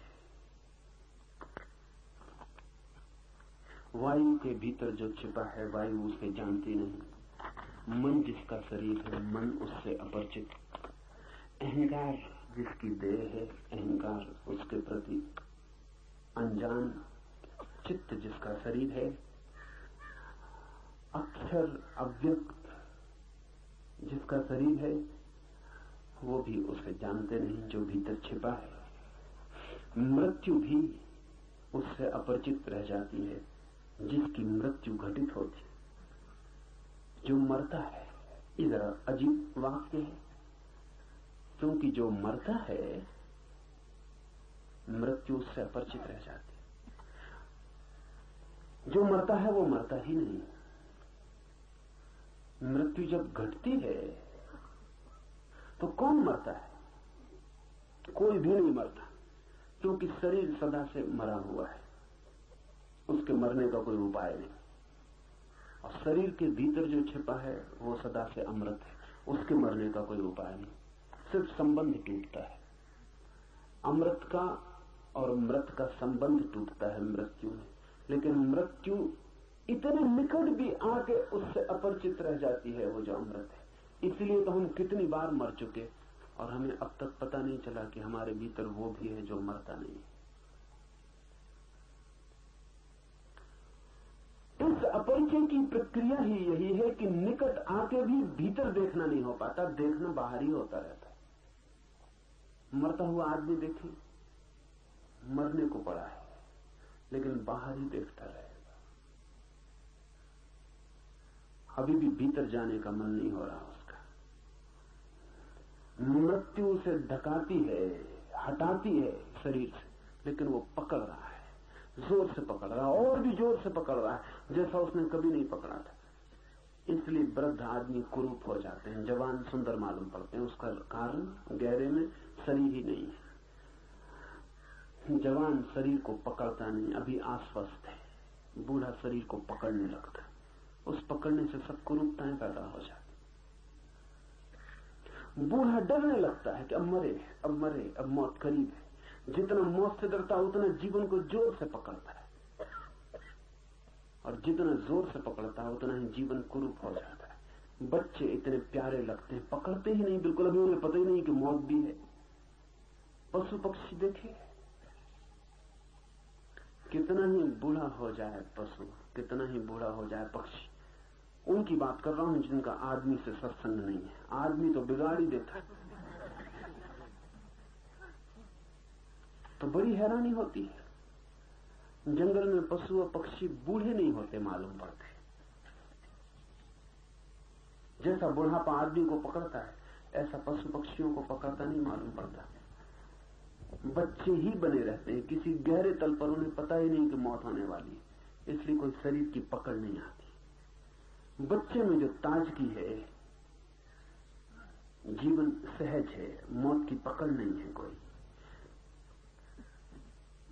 वायु के भीतर जो छिपा है वायु उसे जानती नहीं। मन जिसका शरीर है मन उससे अपरिचित। अहंकार जिसकी देह है अहंकार उसके प्रति अनजान। चित्त जिसका शरीर है अक्षर अव्यक्त जिसका शरीर है वो भी उसे जानते नहीं जो भीतर छिपा है। मृत्यु भी उससे अपरिचित रह जाती है जिसकी मृत्यु घटित होती। जो मरता है ये जरा अजीब वाक्य है क्योंकि जो मरता है मृत्यु उससे अपरिचित रह जाती। जो मरता है वो मरता ही नहीं। मृत्यु जब घटती है तो कौन मरता है? कोई भी नहीं मरता क्योंकि शरीर सदा से मरा हुआ है, उसके मरने का कोई उपाय नहीं। और शरीर के भीतर जो छिपा है वो सदा से अमृत है, उसके मरने का कोई उपाय नहीं। सिर्फ संबंध टूटता है अमृत का और मृत का संबंध टूटता है मृत्यु में। लेकिन मृत्यु इतने निकट भी आके उससे अपरिचित रह जाती है वो जो अमृत है। इसलिए तो हम कितनी बार मर चुके और हमें अब तक पता नहीं चला कि हमारे भीतर वो भी है जो मरता नहीं। इस अपरिचय की प्रक्रिया ही यही है कि निकट आके भी भीतर देखना नहीं हो पाता, देखना बाहर ही होता रहता है। मरता हुआ आदमी देखे मरने को पड़ा है लेकिन बाहर ही देखता रहेगा, अभी भी भीतर जाने का मन नहीं हो रहा उसका। मृत्यु उसे ढकाती है हटाती है शरीर से, लेकिन वो पकड़ रहा है, जोर से पकड़ रहा है और भी जोर से पकड़ रहा है जैसा उसने कभी नहीं पकड़ा था। इसलिए वृद्ध आदमी कुरूप हो जाते हैं, जवान सुंदर मालूम पड़ते हैं। उसका कारण गहरे में शरीर ही नहीं है। जवान शरीर को पकड़ता नहीं, अभी आश्वस्त है। बूढ़ा शरीर को पकड़ने लगता है, उस पकड़ने से सब कुरूपताएं पैदा हो जाती। बूढ़ा डरने लगता है कि अब मरे अब मरे अब मौत करीब है। जितना मौत से डरता है उतना जीवन को जोर से पकड़ता है और जितना जोर से पकड़ता है उतना ही जीवन कुरूप हो जाता है। बच्चे इतने प्यारे लगते हैं, पकड़ते ही नहीं बिल्कुल, अभी उन्हें पता ही नहीं कि मौत भी है। पशु पक्षी देखे कितना ही बूढ़ा हो जाए पशु, कितना ही बूढ़ा हो जाए पक्षी, उनकी बात कर रहा हूं जिनका आदमी से सत्संग नहीं है। आदमी तो बिगाड़ ही देता है। तो बड़ी हैरानी होती है, जंगल में पशु और पक्षी बूढ़े नहीं होते मालूम पड़ते। जैसा बुढ़ापा आदमी को पकड़ता है ऐसा पशु पक्षियों को पकड़ता नहीं मालूम पड़ता। बच्चे ही बने रहते हैं, किसी गहरे तल पर उन्हें पता ही नहीं कि मौत होने वाली है, इसलिए कोई शरीर की पकड़ नहीं आती। बच्चे में जो ताजगी है, जीवन सहज है, मौत की पकड़ नहीं है कोई।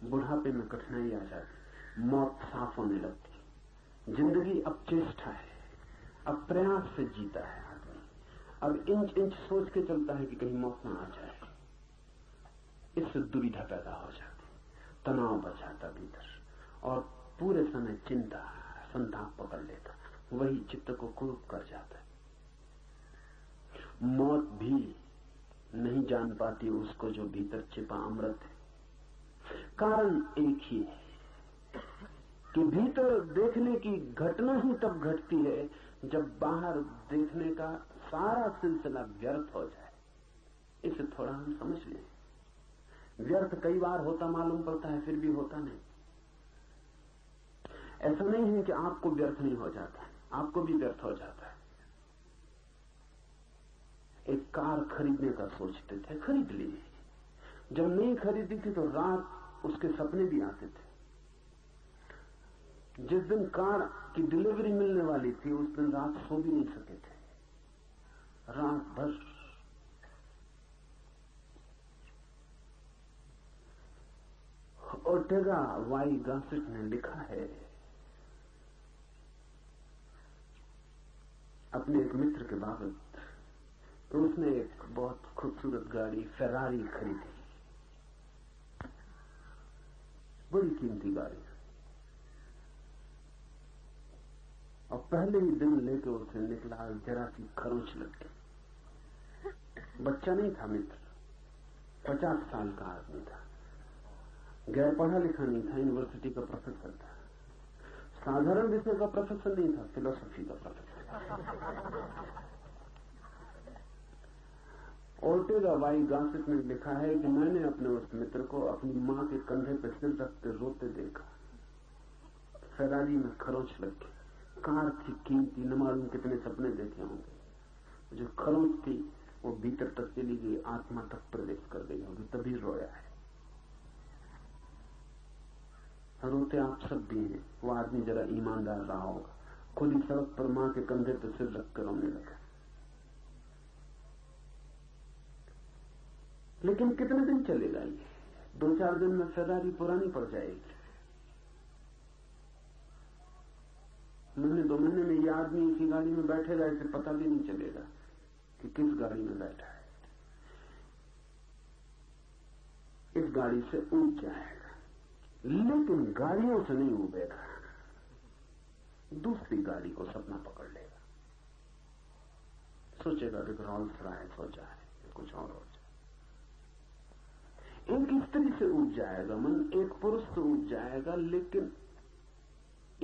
बुढ़ापे में कठिनाई आ जाती, मौत साफ होने लगती। जिंदगी अब चेष्टा है, अब प्रयास से जीता है आदमी, अब इंच इंच सोच के चलता है कि कहीं मौत ना आ जाए। इससे दुविधा पैदा हो जाती, तनाव बढ़ जाता भीतर और पूरे समय चिंता संताप पकड़ लेता, वही चित्त को कुरूप कर जाता है। मौत भी नहीं जान पाती उसको जो भीतर छिपा अमृत है। कारण एक ही है कि भीतर देखने की घटना ही तब घटती है जब बाहर देखने का सारा सिलसिला व्यर्थ हो जाए। इसे थोड़ा हम समझ लें। व्यर्थ कई बार होता मालूम पड़ता है, फिर भी होता नहीं। ऐसा नहीं है कि आपको व्यर्थ नहीं हो जाता, आपको भी व्यर्थ हो जाता है। एक कार खरीदने का सोचते थे, खरीद ली। जब नहीं खरीदी थी तो रात उसके सपने भी आते थे। जिस दिन कार की डिलीवरी मिलने वाली थी उस दिन रात सो भी नहीं सके थे, रात भर। ओर्टेगा वाई गासेट ने लिखा है, अपने एक मित्र के बाबत तो उसने एक बहुत खूबसूरत गाड़ी फेरारी खरीदी, बड़ी कीमती गाड़ी, और पहले ही दिन लेके उसे निकला, जरा सी खरोंच लग गई। बच्चा नहीं था मित्र, 50 साल का आदमी था, गैर पढ़ा लिखा नहीं था, यूनिवर्सिटी का प्रोफेसर था, साधारण विषय का प्रोफेसर नहीं था, फिलोसफी का प्रोफेसर। ओर्टेगा वाई गॉसिप में लिखा है कि मैंने अपने उस मित्र को अपनी मां के कंधे पर सिर रखते रोते देखा। फेरारी में खरोंच लग गई, कार थी कीमती, न मालूम कितने सपने देखे होंगे, जो खरोंच थी वो भीतर तक चली गई, आत्मा तक प्रवेश कर गई होगी, तभी रोया है। रोते आप सब भी हैं। वो आदमी जरा ईमानदार रहा होगा, खुली सड़क पर मां के कंधे पर सिर रखकर रोने लगा। लेकिन कितने दिन चलेगा ये? 2-4 दिन में फेरारी पुरानी पड़ जाएगी। महीने 2 महीने में ये आदमी इसी गाड़ी में बैठेगा, इसे पता भी नहीं चलेगा कि किस गाड़ी में बैठा है। इस गाड़ी से ऊब जाएगा, लेकिन गाड़ियों से नहीं उबेगा, दूसरी गाड़ी को सपना पकड़ लेगा। सोचेगा कि रॉल्स रॉयस हो जाए, कुछ और हो जाए। एक स्त्री से उब जाएगा मन, एक पुरुष से उब जाएगा, लेकिन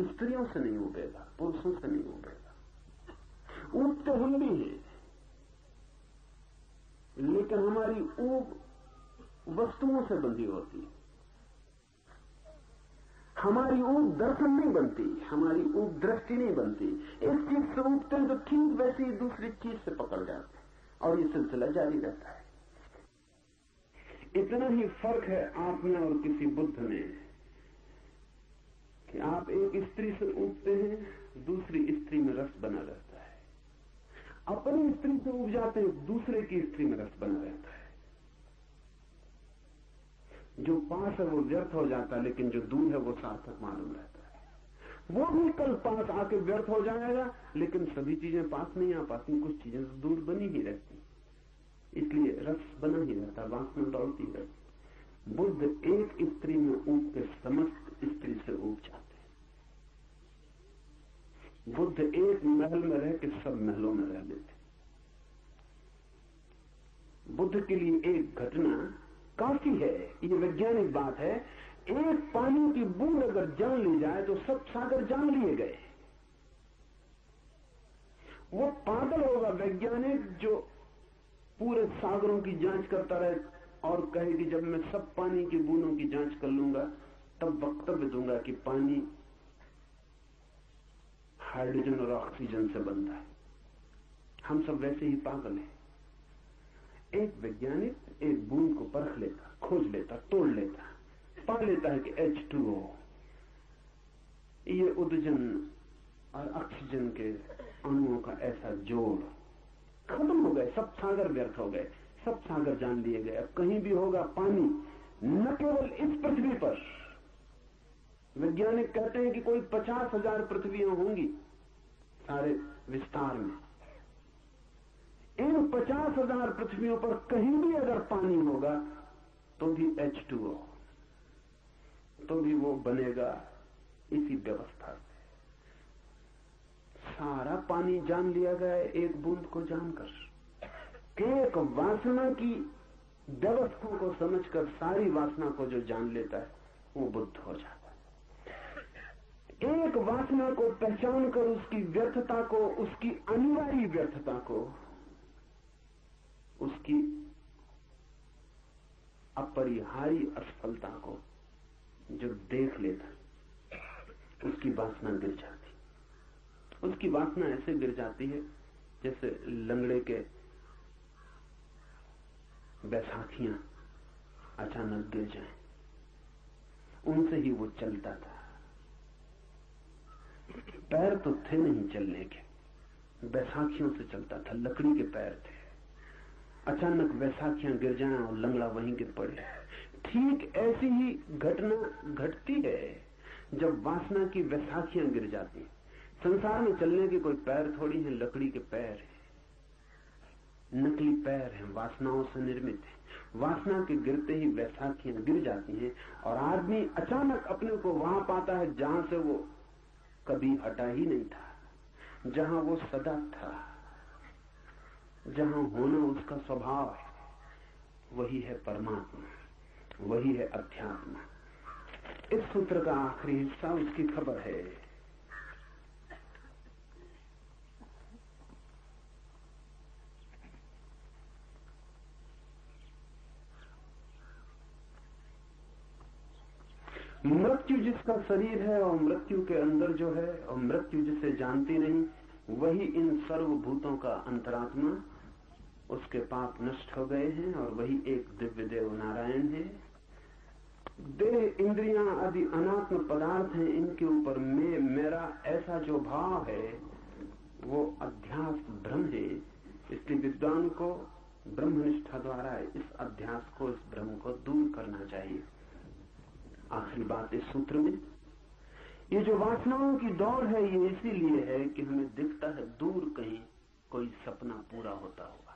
स्त्रियों से नहीं उबेगा, पुरुषों से नहीं उबेगा। ऊब तो हम भी हैं, लेकिन हमारी ऊब वस्तुओं से बंधी होती है। हमारी ऊब दर्शन नहीं बनती, हमारी ऊब दृष्टि नहीं बनती। एक चीज से उबते हैं तो ठीक वैसे ही दूसरी चीज से पकड़ जाते हैं, और ये सिलसिला जारी रहता है। इतना ही फर्क है आप में और किसी बुद्ध में कि आप एक स्त्री से उबते हैं, दूसरी स्त्री में रस बना रहता है। अपनी स्त्री से उब जाते हैं, दूसरे की स्त्री में रस बना रहता है। जो पास है वो व्यर्थ हो जाता है, लेकिन जो दूर है वो सार्थक मालूम रहता है। वो भी कल पास आके व्यर्थ हो जाएगा, लेकिन सभी चीजें पास नहीं आ पाती, कुछ चीजें दूर बनी ही रहती, इसलिए रस बना ही रहता, वासना दौड़ती रहती। बुद्ध एक स्त्री में ऊब के समस्त स्त्री से ऊब जाते हैं। बुद्ध एक महल में रह के सब महलों में रह लेते। बुद्ध के लिए एक घटना काफी है, ये वैज्ञानिक बात है। एक पानी की बूंद अगर जान ली जाए तो सब सागर जान लिए गए। वो पागल होगा वैज्ञानिक जो पूरे सागरों की जांच करता रहे और कहे कि जब मैं सब पानी की बूंदों की जांच कर लूंगा तब वक्तव्य दूंगा कि पानी हाइड्रोजन और ऑक्सीजन से बनता है। हम सब वैसे ही पागल हैं। एक वैज्ञानिक एक बूंद को परख लेता, खोज लेता, तोड़ लेता, पा लेता है कि H2O, ये उदजन और ऑक्सीजन के अणुओं का ऐसा जोड़। खत्म हो गए, सब सागर व्यर्थ हो गए, सब सागर जान लिए गए। अब कहीं भी होगा पानी, न केवल इस पृथ्वी पर। वैज्ञानिक कहते हैं कि कोई 50,000 पृथ्वियां होंगी सारे विस्तार में। इन 50,000 पृथ्वियों पर कहीं भी अगर पानी होगा तो भी H2O, तो भी वो बनेगा इसी व्यवस्था से। सारा पानी जान लिया गया एक बूंद को जानकर। एक वासना की व्यवस्था को समझकर सारी वासना को जो जान लेता है वो बुद्ध हो जाता है। एक वासना को पहचान कर उसकी व्यर्थता को, उसकी अनिवार्य व्यर्थता को, उसकी अपरिहार्य असफलता को जो देख लेता, उसकी वासना गिर जाती। उसकी वासना ऐसे गिर जाती है जैसे लंगड़े के बैसाखियां अचानक गिर जाएं। उनसे ही वो चलता था, पैर तो थे नहीं चलने के, बैसाखियों से चलता था, लकड़ी के पैर थे। अचानक बैसाखियां गिर जाएं और लंगड़ा वहीं गिर पड़े। ठीक ऐसी ही घटना घटती है जब वासना की बैसाखियां गिर जाती। संसार में चलने के कोई पैर थोड़ी हैं, लकड़ी के पैर हैं। नकली पैर हैं, वासनाओं से निर्मित है। वासना के गिरते ही वैसाखियां गिर जाती हैं और आदमी अचानक अपने को वहां पाता है जहां से वो कभी हटा ही नहीं था, जहां वो सदा था, जहां होना उसका स्वभाव है। वही है परमात्मा, वही है अध्यात्म। इस सूत्र का आखिरी हिस्सा उसकी खबर है। मृत्यु जिसका शरीर है और मृत्यु के अंदर जो है और मृत्यु जिसे जानती नहीं, वही इन सर्वभूतों का अंतरात्मा। उसके पाप नष्ट हो गए हैं और वही एक दिव्य देव नारायण है। देह इंद्रियां आदि अनात्म पदार्थ हैं, इनके ऊपर मैं मेरा ऐसा जो भाव है वो अध्यास भ्रम है। इसलिए विद्वान को ब्रह्मनिष्ठा द्वारा इस अध्यास को, इस भ्रम को दूर करना चाहिए। आखिरी बात इस सूत्र में, ये जो वासनाओं की दौड़ है ये इसीलिए है कि हमें दिखता है दूर कहीं कोई सपना पूरा होता होगा।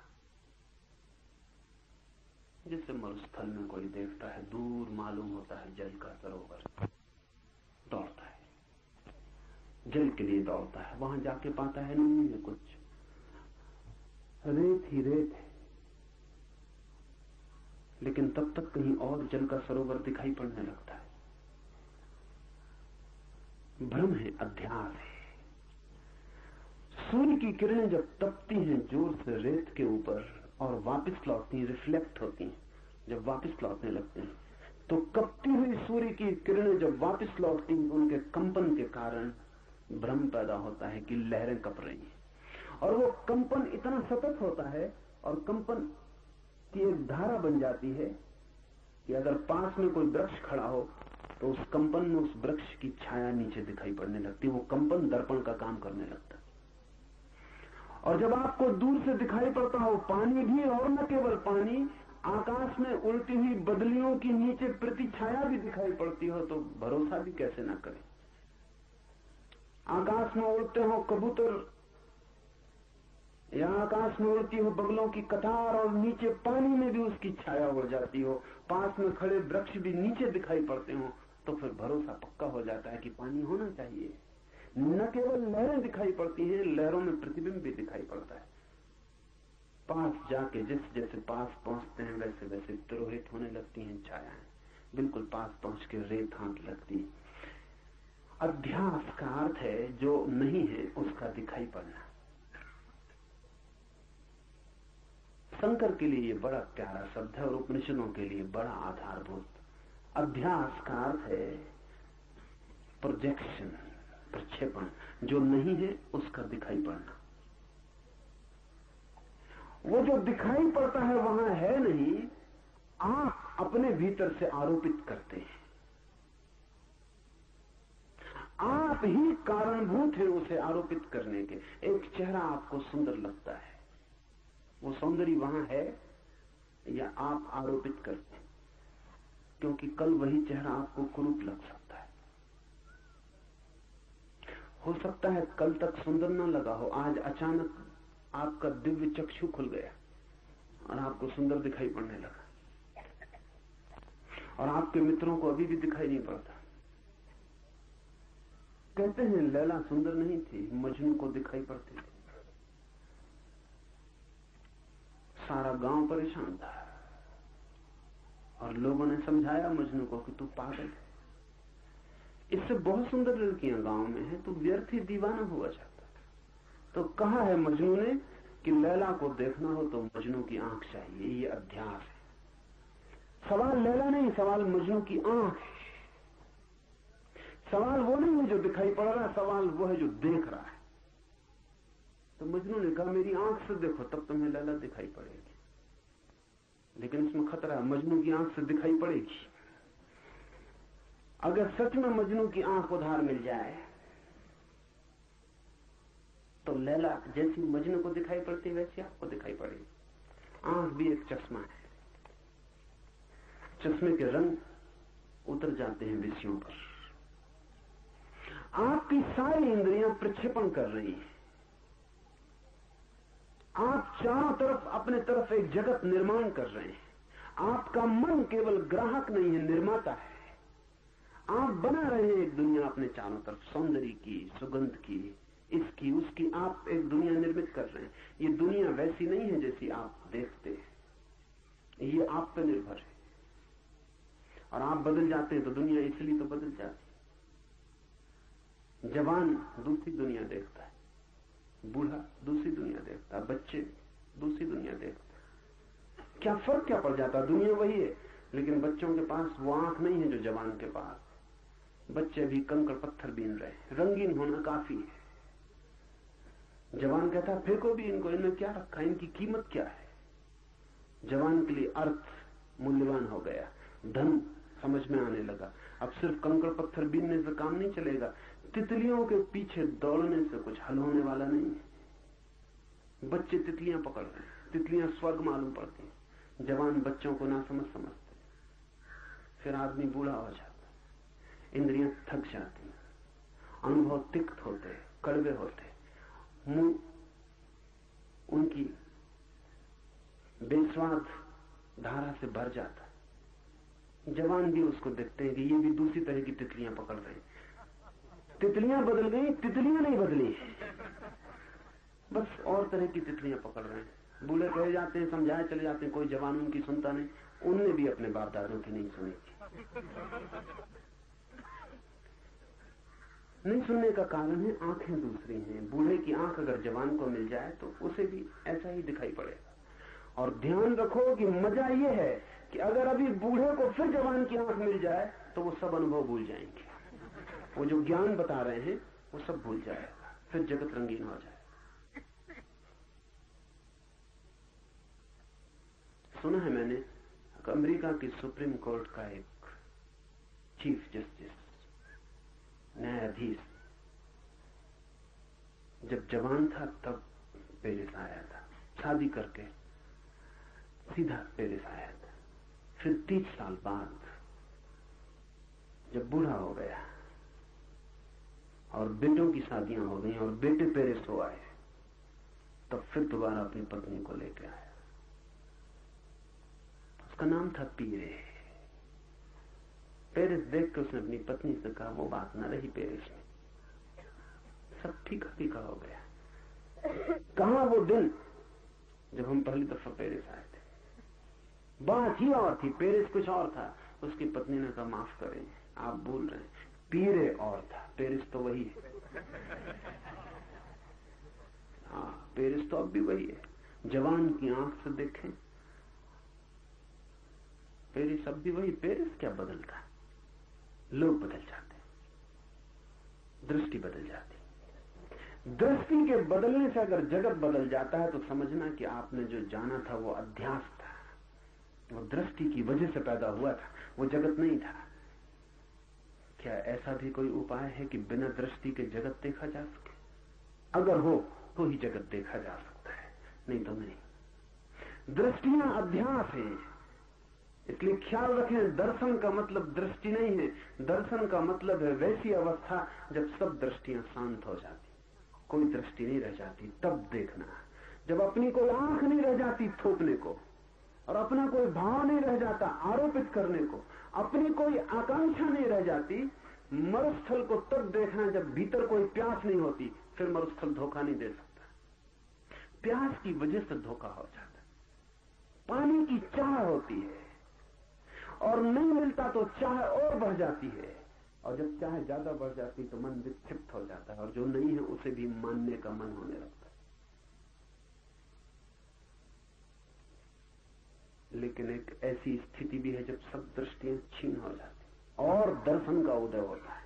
जैसे मरुस्थल में कोई देखता है दूर मालूम होता है जल का सरोवर, दौड़ता है, जल के लिए दौड़ता है। वहां जाके पाता है नहीं है कुछ, रेत ही रेत है। लेकिन तब तक कहीं और जल का सरोवर दिखाई पड़ने लगता है। भ्रम है, अध्यास है। सूर्य की किरणें जब तपती हैं जोर से रेत के ऊपर और वापस लौटती हैं, रिफ्लेक्ट होती हैं, जब वापस लौटने लगते हैं, तो कपती हुई सूर्य की किरणें जब वापस लौटती हैं, उनके कंपन के कारण भ्रम पैदा होता है कि लहरें कप रही हैं। और वो कंपन इतना सतत होता है और कंपन की एक धारा बन जाती है कि अगर पास में कोई वृक्ष खड़ा हो तो उस कंपन में उस वृक्ष की छाया नीचे दिखाई पड़ने लगती है। वो कंपन दर्पण का काम करने लगता है। और जब आपको दूर से दिखाई पड़ता हो पानी भी, और न केवल पानी, आकाश में उड़ती हुई बदलियों की नीचे प्रति छाया भी दिखाई पड़ती हो, तो भरोसा भी कैसे ना करें। आकाश में उड़ते हो कबूतर या आकाश में उड़ती हो बगलों की कतार और नीचे पानी में भी उसकी छाया हो जाती हो, पास में खड़े वृक्ष भी नीचे दिखाई पड़ते हो, तो फिर भरोसा पक्का हो जाता है कि पानी होना चाहिए। न केवल लहरें दिखाई पड़ती हैं, लहरों में प्रतिबिंब भी दिखाई पड़ता है। पास जाके जैसे जैसे पास पहुंचते हैं वैसे वैसे तिरोहित होने लगती हैं छायाएं, बिल्कुल पास पहुंच के रेत हाथ लगती है। अध्यास का अर्थ है जो नहीं है उसका दिखाई पड़ना। शंकर के लिए ये बड़ा प्यारा शब्द है और उपनिषदों के लिए बड़ा आधारभूत। अध्यास का अर्थ है प्रोजेक्शन, प्रक्षेपण, जो नहीं है उसका दिखाई पड़ना। वो जो दिखाई पड़ता है वहां है नहीं, आप अपने भीतर से आरोपित करते हैं। आप ही कारणभूत है उसे आरोपित करने के। एक चेहरा आपको सुंदर लगता है, वो सौंदर्य वहां है या आप आरोपित करते हैं, क्योंकि कल वही चेहरा आपको कुरूप लग सकता है। हो सकता है कल तक सुंदर न लगा हो, आज अचानक आपका दिव्य चक्षु खुल गया और आपको सुंदर दिखाई पड़ने लगा, और आपके मित्रों को अभी भी दिखाई नहीं पड़ता। कहते हैं लैला सुंदर नहीं थी, मजनू को दिखाई पड़ती थी। सारा गांव परेशान था और लोगों ने समझाया मजनू को कि तू पागल है, इससे बहुत सुंदर लड़कियां गांव में हैं, तू व्यर्थ ही दीवाना हुआ जाता। तो कहा है मजनू ने कि लैला को देखना हो तो मजनू की आंख चाहिए। ये अध्यास है। सवाल लैला नहीं, सवाल मजनू की आंख है। सवाल वो नहीं है जो दिखाई पड़ रहा है, सवाल वो है जो देख रहा है। तो मजनू ने कहा मेरी आंख से देखो तब तुम्हें लैला दिखाई पड़ेगी। लेकिन इसमें खतरा है, मजनू की आंख से दिखाई पड़ेगी। अगर सच में मजनू की आंख उधार मिल जाए तो लैला जैसी मजनू को दिखाई पड़ती वैसी आपको दिखाई पड़ेगी। आंख भी एक चश्मा है, चश्मे के रंग उतर जाते हैं विषयों पर। आपकी सारी इंद्रियां प्रक्षेपण कर रही हैं। आप चारों तरफ अपने तरफ एक जगत निर्माण कर रहे हैं। आपका मन केवल ग्राहक नहीं है, निर्माता है। आप बना रहे हैं एक दुनिया अपने चारों तरफ, सौंदर्य की, सुगंध की, इसकी उसकी, आप एक दुनिया निर्मित कर रहे हैं। ये दुनिया वैसी नहीं है जैसी आप देखते हैं, ये आप पे निर्भर है। और आप बदल जाते हैं तो दुनिया इसलिए तो बदल जाती है। जवान दूसरी दुनिया देखता है, बूढ़ा दूसरी दुनिया देखता है, बच्चे दूसरी दुनिया देखते हैं। क्या फर्क क्या पड़ जाता है? दुनिया वही है, लेकिन बच्चों के पास वो आंख नहीं है जो जवान के पास। बच्चे भी कंकड़ पत्थर बीन रहे हैं, रंगीन होना काफी है। जवान कहता है फेंको भी इनको, इनमें क्या रखा, इनकी कीमत क्या है। जवान के लिए अर्थ मूल्यवान हो गया, धन समझ में आने लगा। अब सिर्फ कंकड़ पत्थर बीनने से काम नहीं चलेगा, तितलियों के पीछे दौड़ने से कुछ हल होने वाला नहीं है। बच्चे तितलियां पकड़ रहे हैं, तितलियां स्वर्ग मालूम पड़ती हैं, जवान बच्चों को ना समझते। फिर आदमी बूढ़ा हो जाता, इंद्रियां थक जाती, अनुभव तिक्त होते, कड़वे होते, मुंह उनकी बेस्वाद धारा से भर जाता। जवान भी उसको देखते हैं कि ये भी दूसरी तरह की तितलियां पकड़ रहे हैं। तितलियां बदल गई, तितलियां नहीं बदली, बस और तरह की तितलियां पकड़ रहे हैं। बूढ़े कहे जाते हैं, समझाए चले जाते हैं, कोई जवान उनकी सुनता नहीं। उनने भी अपने बाप दादों की नहीं सुनी थी। नहीं सुनने का कारण है आंखें दूसरी हैं। बूढ़े की आंख अगर जवान को मिल जाए तो उसे भी ऐसा ही दिखाई पड़ेगा। और ध्यान रखो कि मजा ये है कि अगर अभी बूढ़े को फिर जवान की आंख मिल जाए तो वो सब अनुभव भूल जाएंगे। वो जो ज्ञान बता रहे हैं वो सब भूल जाएगा, फिर जगत रंगीन हो जाए। सुना है मैंने, अमेरिका की सुप्रीम कोर्ट का एक चीफ जस्टिस, न्यायाधीश, जब जवान था तब पेरिस आया था, शादी करके सीधा पेरिस आया था। फिर 30 साल बाद जब बूढ़ा हो गया और बेटों की शादियां हो गई और बेटे पेरिस हो आए, तब फिर दोबारा अपनी पत्नी को लेकर आया। उसका नाम था पीरे। पेरिस देख के उसने अपनी पत्नी से कहा, वो बात न रही पेरिस में, सब फीका फीका हो गया। कहां वो दिन जब हम पहली दफा पेरिस आए थे, बात ही और थी, पेरिस कुछ और था। उसकी पत्नी ने कहा, माफ करें आप भूल रहे हैं, पीरे और था, पेरिस तो वही है। हाँ, पेरिस तो अब भी वही है। जवान की आंख से देखें, पेरिस अब भी वही। पेरिस क्या बदलता, लोग बदल जाते, दृष्टि बदल जाती। दृष्टि के बदलने से अगर जगत बदल जाता है तो समझना कि आपने जो जाना था वो अध्यास था, वो दृष्टि की वजह से पैदा हुआ था, वो जगत नहीं था। क्या ऐसा भी कोई उपाय है कि बिना दृष्टि के जगत देखा जा सके? अगर हो तो ही जगत देखा जा सकता है, नहीं तो नहीं। दृष्टियां अध्यास है, इसलिए ख्याल रखें, दर्शन का मतलब दृष्टि नहीं है। दर्शन का मतलब है वैसी अवस्था जब सब दृष्टियां शांत हो जाती, कोई दृष्टि नहीं रह जाती, तब देखना। जब अपनी कोई आंख नहीं रह जाती थोपने को, और अपना कोई भाव नहीं रह जाता आरोपित करने को, अपनी कोई आकांक्षा नहीं रह जाती, मरुस्थल को तब देखना जब भीतर कोई प्यास नहीं होती। फिर मरुस्थल धोखा नहीं दे सकता, प्यास की वजह से धोखा हो जाता। पानी की चाह होती है और नहीं मिलता तो चाह और बढ़ जाती है, और जब चाह ज्यादा बढ़ जाती तो मन विक्षिप्त हो जाता है, और जो नहीं है उसे भी मानने का मन होने लगता है। लेकिन एक ऐसी स्थिति भी है जब सब दृष्टियां छीन हो जाती और दर्शन का उदय होता है।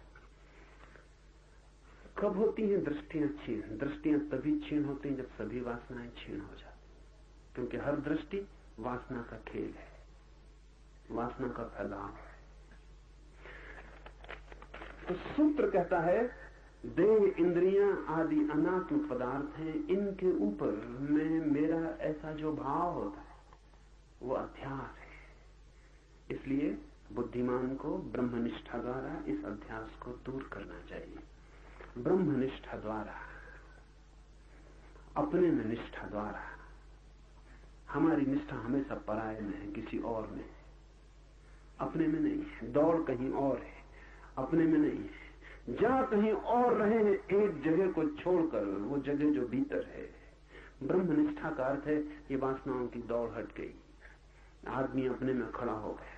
कब होती हैं दृष्टियां छीन? दृष्टियां तभी छीन होती हैं जब सभी वासनाएं छीन हो जाती, क्योंकि हर दृष्टि वासना का खेल है, वासना का फैलाव है। तो सूत्र कहता है, देह इंद्रियां आदि अनात्म पदार्थ हैं, इनके ऊपर में मेरा ऐसा जो भाव होता है वो अध्यास है। इसलिए बुद्धिमान को ब्रह्मनिष्ठा द्वारा इस अध्यास को दूर करना चाहिए। ब्रह्मनिष्ठा द्वारा, अपने में निष्ठा द्वारा हमारी निष्ठा हमेशा पराये में है, किसी और में, अपने में नहीं है। दौड़ कहीं और है, अपने में नहीं है। जहां कहीं और रहे हैं एक जगह को छोड़कर, वो जगह जो भीतर है। ब्रह्मनिष्ठा का अर्थ है ये वासनाओं की दौड़ हट गई, आदमी अपने में खड़ा हो गया।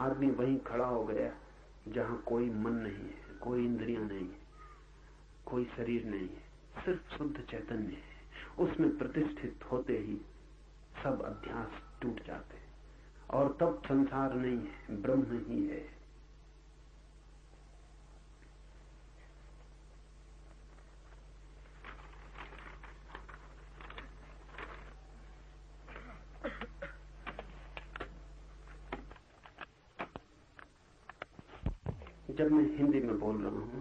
आदमी वहीं खड़ा हो गया जहां कोई मन नहीं है, कोई इंद्रियां नहीं है, कोई शरीर नहीं है, सिर्फ शुद्ध चैतन्य है। उसमें प्रतिष्ठित होते ही सब अध्यास टूट जाते और तब संसार नहीं है, ब्रह्म ही है। जब मैं हिंदी में बोल रहा हूं,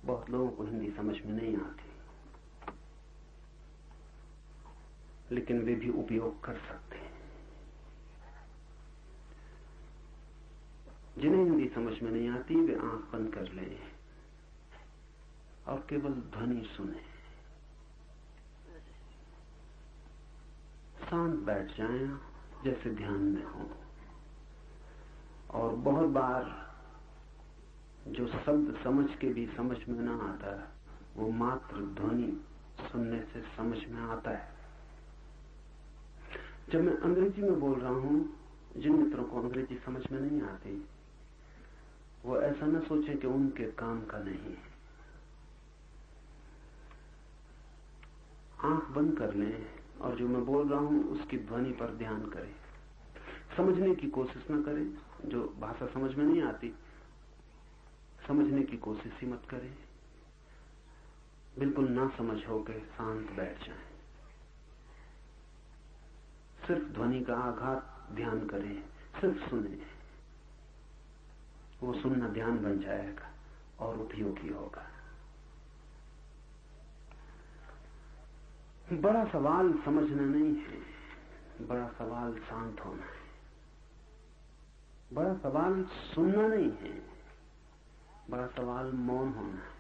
बहुत लोगों को हिंदी समझ में नहीं आती, लेकिन वे भी उपयोग कर सकते हैं। जिन्हें हिंदी समझ में नहीं आती वे आंख बंद कर लें और केवल ध्वनि सुने, शांत बैठ जाएं जैसे ध्यान में हो। और बहुत बार जो शब्द समझ के भी समझ में ना आता वो मात्र ध्वनि सुनने से समझ में आता है। जब मैं अंग्रेजी में बोल रहा हूं, जिन मित्रों को अंग्रेजी समझ में नहीं आती वो ऐसा न सोचे कि उनके काम का नहीं है। आंख बंद कर लें और जो मैं बोल रहा हूं उसकी ध्वनि पर ध्यान करें। समझने की कोशिश न करें, जो भाषा समझ में नहीं आती समझने की कोशिश ही मत करें। बिल्कुल ना समझ होकर शांत बैठ जाएं, सिर्फ ध्वनि का आघात ध्यान करें, सिर्फ सुने। वो सुनना ध्यान बन जाएगा और उपयोगी होगा। बड़ा सवाल समझना नहीं है, बड़ा सवाल शांत होना है। बड़ा सवाल सुनना नहीं है, बड़ा सवाल मौन होना है।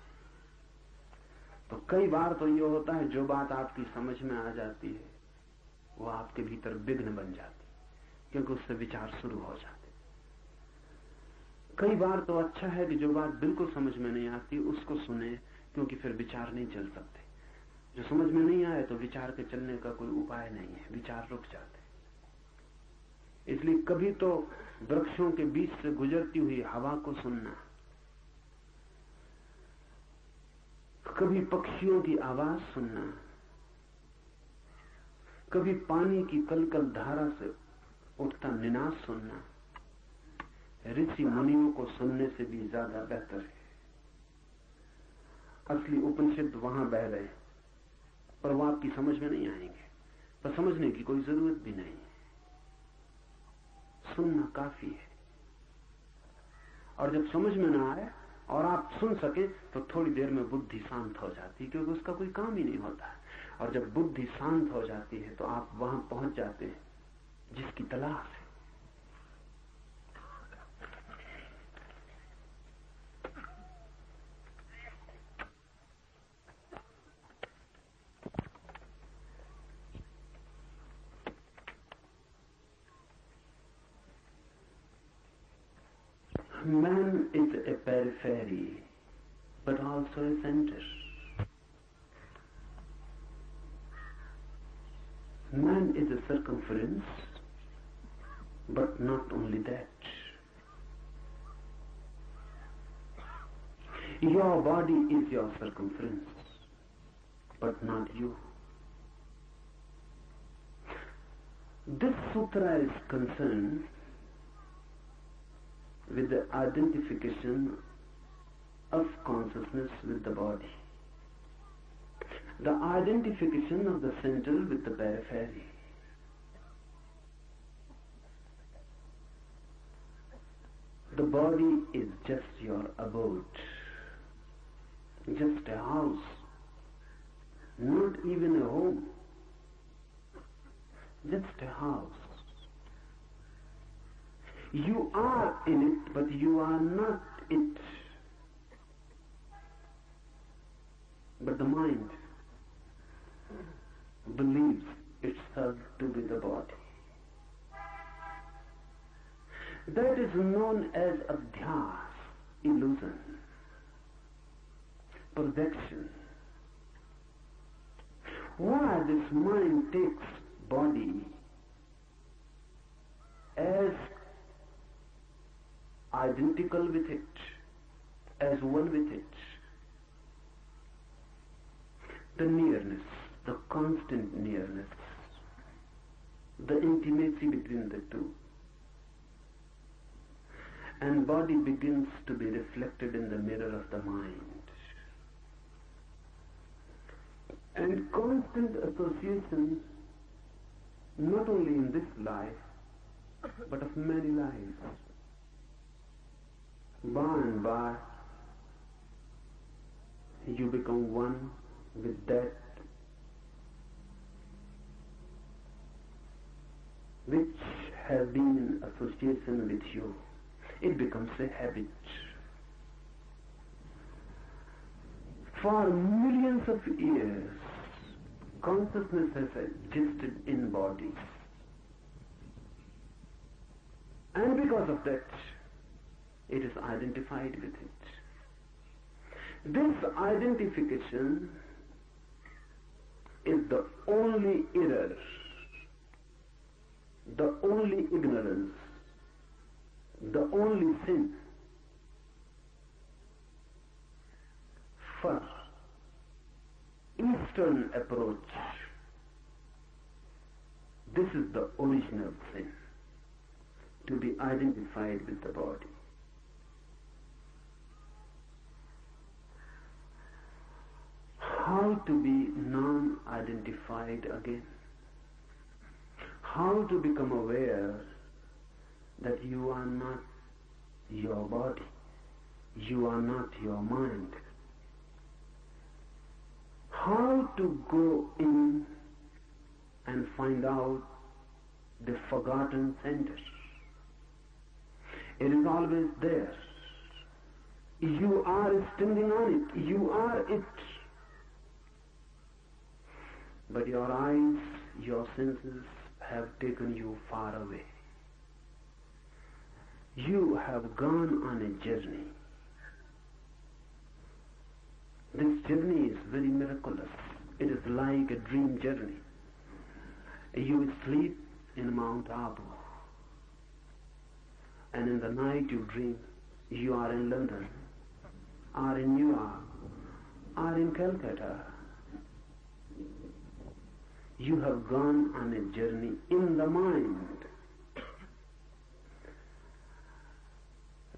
तो कई बार तो ये होता है जो बात आपकी समझ में आ जाती है वो आपके भीतर विघ्न बन जाती, क्योंकि उससे विचार शुरू हो जाते। कई बार तो अच्छा है कि जो बात बिल्कुल समझ में नहीं आती उसको सुने, क्योंकि फिर विचार नहीं चल सकते। जो समझ में नहीं आए तो विचार के चलने का कोई उपाय नहीं है, विचार रुक जाते। इसलिए कभी तो वृक्षों के बीच से गुजरती हुई हवा को सुनना, कभी पक्षियों की आवाज सुनना, कभी पानी की कलकल धारा से उठता निनाद सुनना ऋषि मुनियों को सुनने से भी ज्यादा बेहतर है। असली उपनिषद वहां बह रहे पर वो आपकी समझ में नहीं आएंगे, पर समझने की कोई जरूरत भी नहीं, सुनना काफी है। और जब समझ में ना आए और आप सुन सके तो थोड़ी देर में बुद्धि शांत हो जाती है, क्योंकि उसका कोई काम ही नहीं होता। और जब बुद्धि शांत हो जाती है तो आप वहां पहुंच जाते हैं जिसकी तलाश है। Man is a periphery, but also a center. Man is a circumference, but not only that. Your body is your circumference, but not you. This sutra is concerned with the identification of consciousness with the body, the identification of the center with the periphery. The body is just your abode, just a house, not even a home, just a house. You are in it, but you are not it. But the mind believes itself to be the body. That is known as adhyas, illusion, projection. Why this mind takes body as identical with it, as one with it. The nearness, the constant nearness, the intimacy between the two. And body begins to be reflected in the mirror of the mind. And constant association, not only in this life, but of many lives. By and by, you become one with that which has been in association with you. It becomes a habit. For millions of years, consciousness has existed in bodies. And because of that, it is identified with it. This identification is the only error, the only ignorance, the only sin for Eastern approach. This is the original sin, to be identified with the body. How to be non-identified again? How to become aware that you are not your body, you are not your mind? How to go in and find out the forgotten center? It is always there. You are standing on it, you are it. But your eyes, your senses have taken you far away. You have gone on a journey. This journey is very miraculous. It is like a dream journey. You sleep in Mount Abu, and in the night you dream you are in London, or in New York, or in Calcutta. You have gone on a journey in the mind.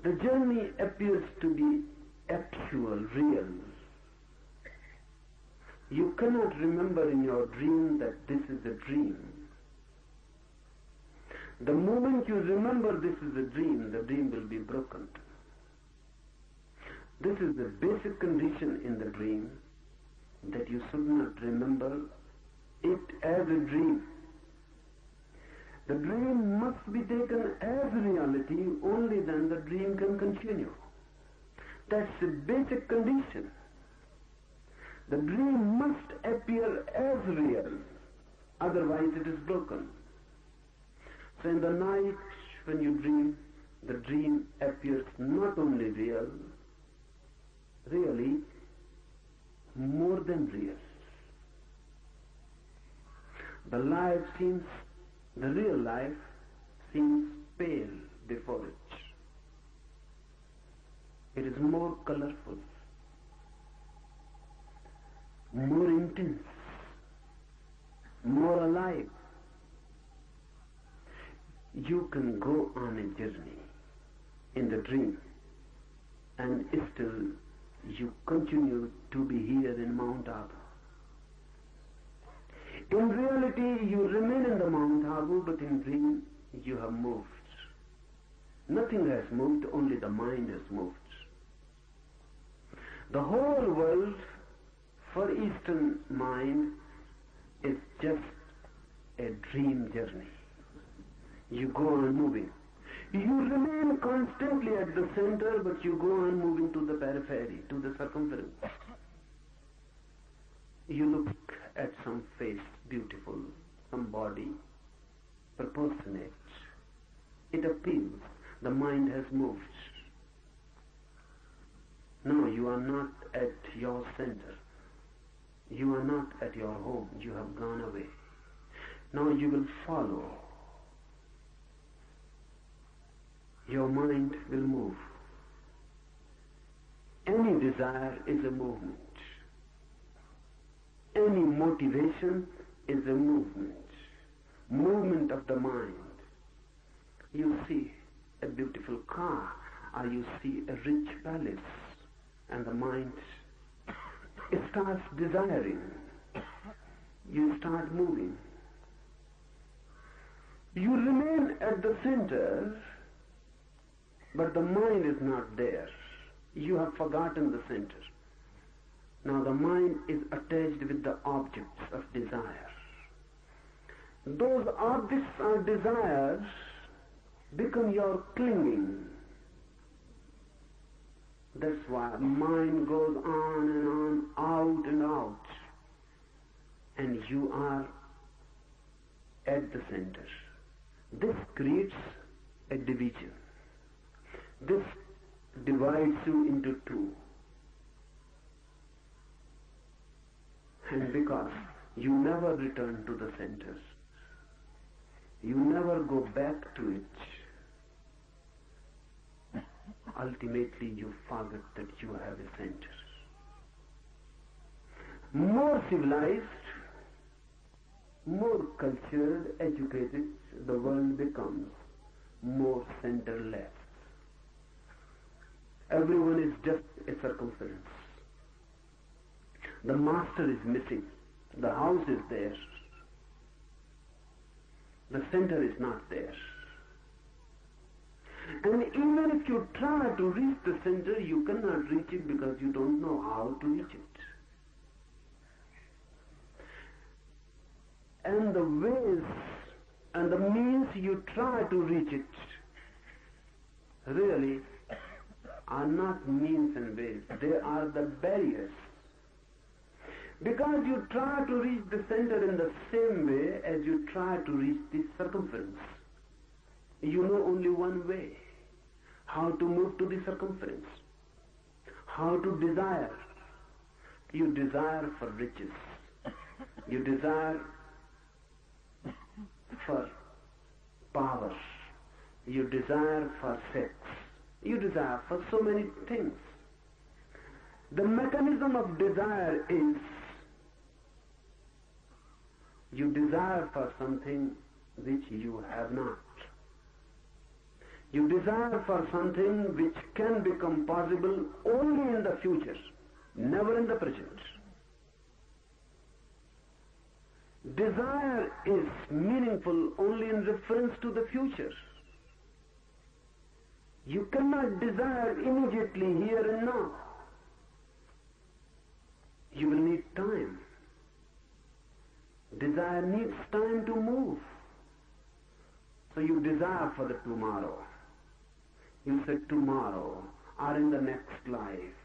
The journey appears to be actual, real. You cannot remember in your dream that this is a dream. The moment you remember this is a dream, the dream will be broken. This is the basic condition in the dream, that you should not remember it as a dream. The dream must be taken as reality, only then the dream can continue. That's the basic condition. The dream must appear as real, otherwise it is broken. So in the night when you dream, the dream appears not only real, really more than real. The real life seems pale before it. It is more colorful, more intense, more alive. You can go on a journey in the dream, and still you continue to be here in Mount Abu. In reality, you remain in the Mount Abu, but in dream you have moved. Nothing has moved, only the mind has moved. The whole world for Eastern mind is just a dream journey. You go on moving. You remain constantly at the center, but you go on moving to the periphery, to the circumference. You look at some face, beautiful, some body, proportionate. It appeals. The mind has moved. No, you are not at your center. You are not at your home. You have gone away. Now you will follow. Your mind will move. Any desire is a movement. Any motivation is a movement. Movement of the mind. You see a beautiful car, or you see a rich palace, and the mind starts desiring. You start moving. You remain at the center, but the mind is not there. You have forgotten the center. Now the mind is attached with the objects of desire. Those objects or desires become your clinging. That's why mind goes on and on, out and out. And you are at the center. This creates a division. This divides you into two. And because you never return to the center, you never go back to it, ultimately you forget that you have a center. More civilized, more cultured, educated, the world becomes more centerless. Everyone is just a circumference. The master is missing. The house is there. The center is not there. And even if you try to reach the center, you cannot reach it because you don't know how to reach it. And the ways and the means you try to reach it really are not means and ways. They are the barriers. Because you try to reach the center in the same way as you try to reach the circumference. You know only one way. How to move to the circumference. How to desire. You desire for riches. You desire for power. You desire for sex. You desire for so many things. The mechanism of desire is you desire for something which you have not. You desire for something which can become possible only in the future, never in the present. Desire is meaningful only in reference to the future. You cannot desire immediately here and now. You will need time. Desire needs time to move. So you desire for the tomorrow. You say tomorrow or in the next life,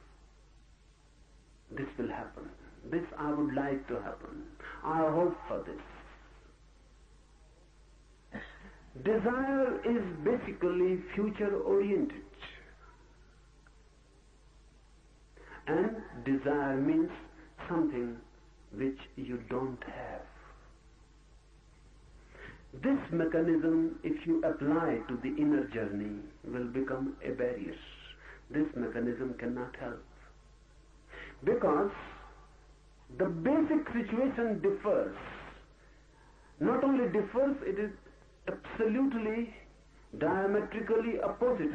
this will happen. This I would like to happen. I hope for this. Desire is basically future-oriented. And desire means something which you don't have. This mechanism, if you apply to the inner journey, will become a barrier. This mechanism cannot help. Because the basic situation differs. Not only differs, it is absolutely diametrically opposite.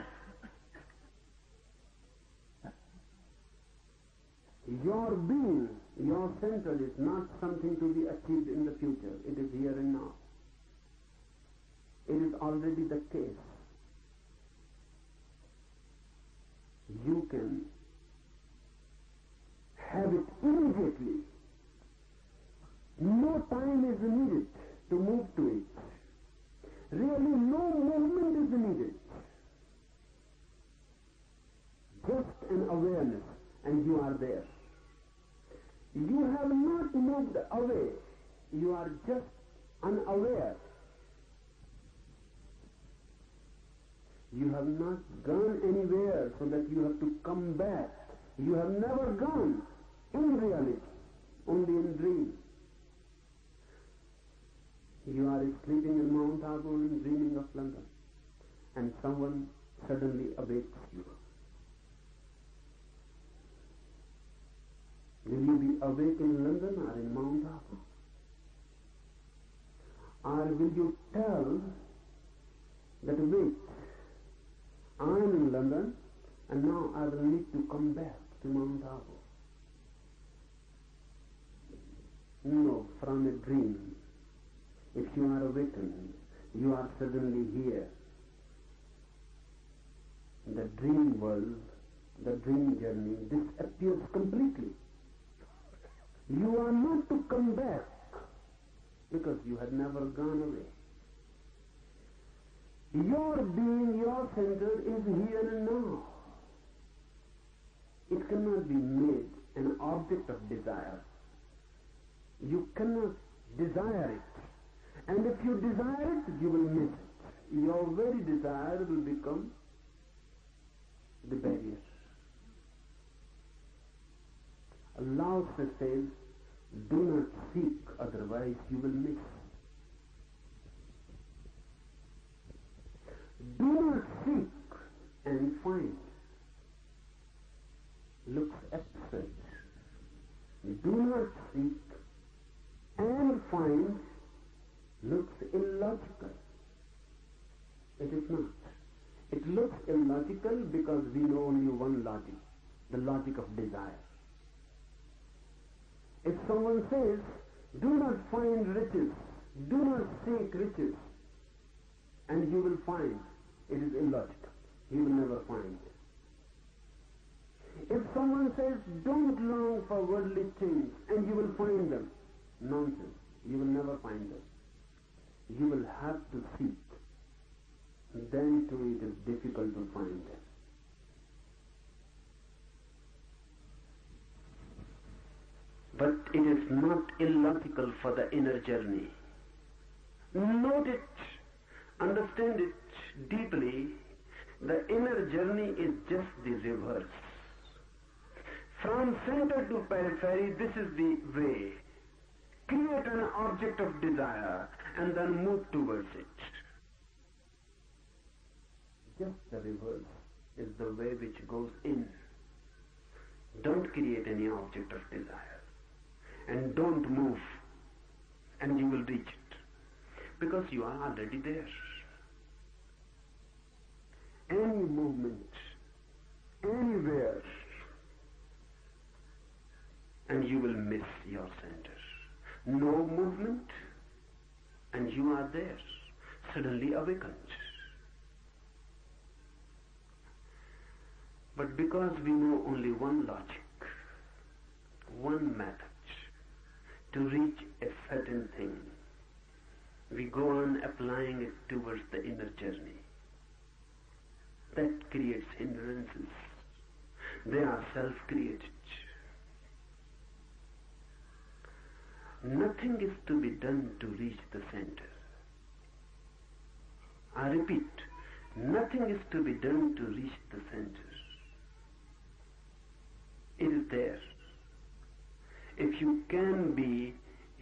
Your being, your center is not something to be achieved in the future. It is here and now. It is already the case. You can have it immediately. No time is needed to move to it. Really, no movement is needed. Just an awareness, and you are there. You have not moved away. You are just unaware. You have not gone anywhere so that you have to come back. You have never gone in reality, only in dream. You are sleeping in Mount Abu and dreaming of London, and someone suddenly awakes you. Will you be awake in London or in Mount Abu? Or will you tell that, wait, I am in London and now I will need to come back to Mount Abu? No, from a dream. If you are awakened, you are suddenly here. The dream world, the dream journey disappears completely. You are not to come back because you had never gone away. Your being, your center is here and now. It cannot be made an object of desire. You cannot desire it. And if you desire it, you will miss it. Your very desire will become the barrier. Allah says, do not seek, otherwise you will miss. Do not seek and find. Looks absurd. Do not seek and find looks illogical. It is not. It looks illogical because we know only one logic, the logic of desire. If someone says, do not find riches, do not seek riches, and you will find, it is illogical. You will never find. If someone says, don't long for worldly things, and you will find them, nonsense. You will never find them. You will have to seek. Then too it is difficult to find them. But it is not illogical for the inner journey. Note it, understand it deeply. The inner journey is just the reverse. From center to periphery, this is the way. Create an object of desire and then move towards it. Just the reverse is the way which goes in. Don't create any object of desire. And don't move, and you will reach it, because you are already there. Any movement, anywhere, and you will miss your center. No movement, and you are there, suddenly awakened. But because we know only one logic, one method, to reach a certain thing, we go on applying it towards the inner journey. That creates hindrances. They are self-created. Nothing is to be done to reach the center. I repeat, nothing is to be done to reach the center. It is there. If you can be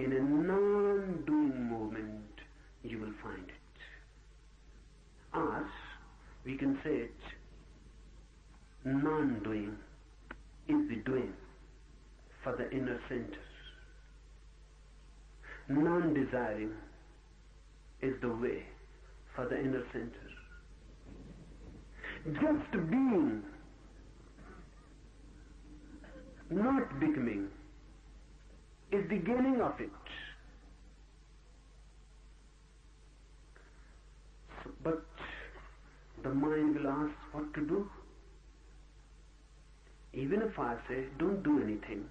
in a non-doing movement, you will find it. Or, we can say it, non-doing is the doing for the inner center. Non-desiring is the way for the inner center. Just being, not becoming, is the gaining of it. But the mind will ask what to do. Even if I say, don't do anything,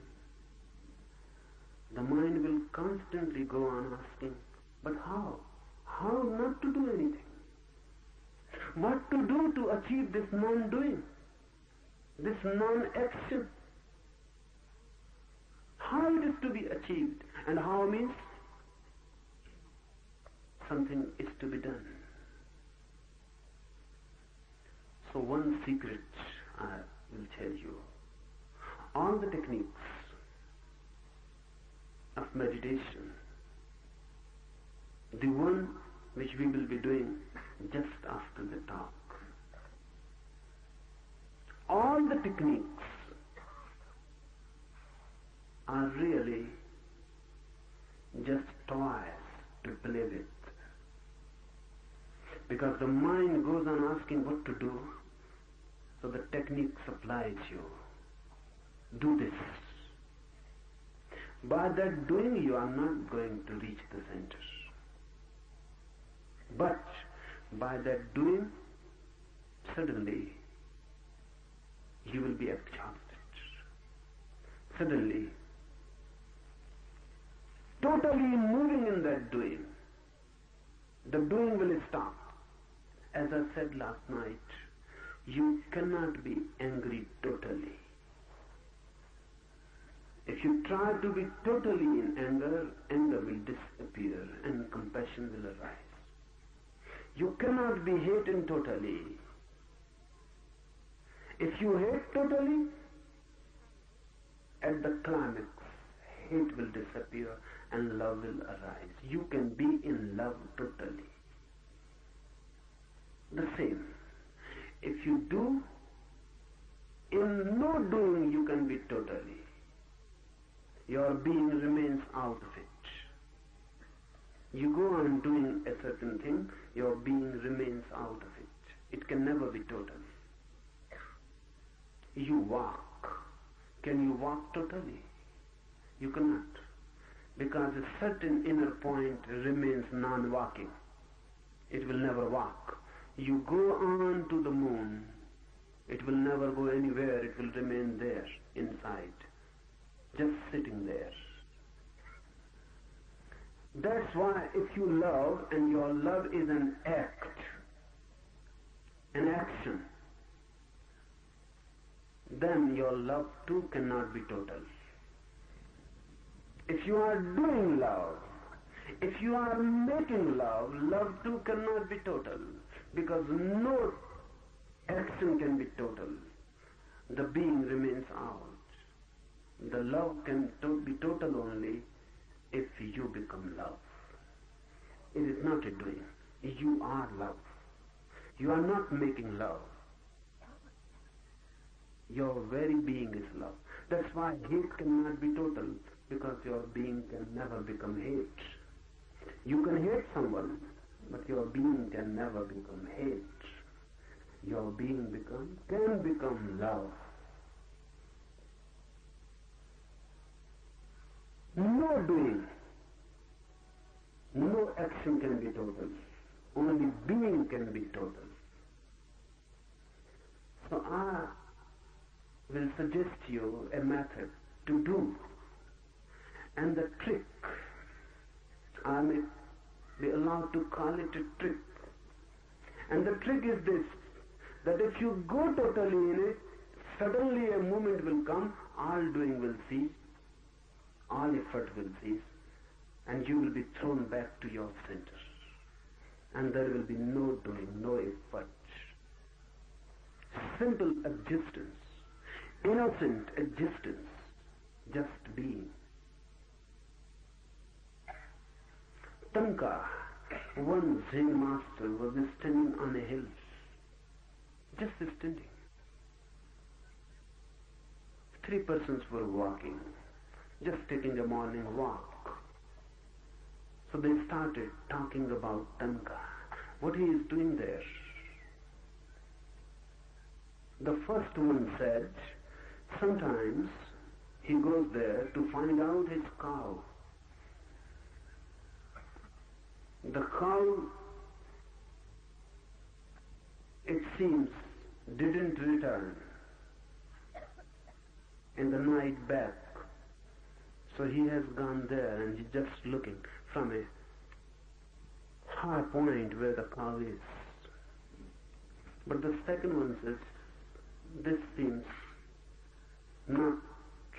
the mind will constantly go on asking, but how? How not to do anything? What to do to achieve this non-doing, this non-action? How it is to be achieved, and how means something is to be done. So one secret I will tell you. All the techniques of meditation, the one which we will be doing just after the talk, all the techniques are really just toys to play with. Because the mind goes on asking what to do, so the technique supplies you. Do this. By that doing, you are not going to reach the center. But by that doing, suddenly you will be exhausted. Suddenly, totally moving in that doing, the doing will stop. As I said last night, you cannot be angry totally. If you try to be totally in anger, anger will disappear and compassion will arise. You cannot be hating totally. If you hate totally, at the climax, hate will disappear and love will arise. You can be in love totally. The same. If you do, in no doing you can be totally. Your being remains out of it. You go on doing a certain thing, your being remains out of it. It can never be total. You walk. Can you walk totally? You cannot. Because a certain inner point remains non-walking. It will never walk. You go on to the moon, it will never go anywhere, it will remain there, inside, just sitting there. That's why if you love, and your love is an act, an action, then your love too cannot be total. If you are doing love, if you are making love, love too cannot be total. Because no action can be total. The being remains out. The love can be total only if you become love. It is not a doing. You are love. You are not making love. Your very being is love. That's why hate cannot be total, because your being can never become hate. You can hate someone, but your being can never become hate. Your being can become love. No doing, no action can be total. Only being can be total. So I will suggest you a method to do. And the trick, I may be allowed to call it a trick. And the trick is this, that if you go totally in it, suddenly a moment will come, all doing will cease, all effort will cease, and you will be thrown back to your center. And there will be no doing, no effort. Simple existence, innocent existence, just being. Tanka, one Zen master, was standing on a hill, just standing. 3 persons were walking, just taking a morning walk. So they started talking about Tanka, what he is doing there. The first one said, sometimes he goes there to find out his cow. The cow, it seems, didn't return in the night back. So he has gone there and he's just looking from a high point where the cow is. But the second one says, this seems not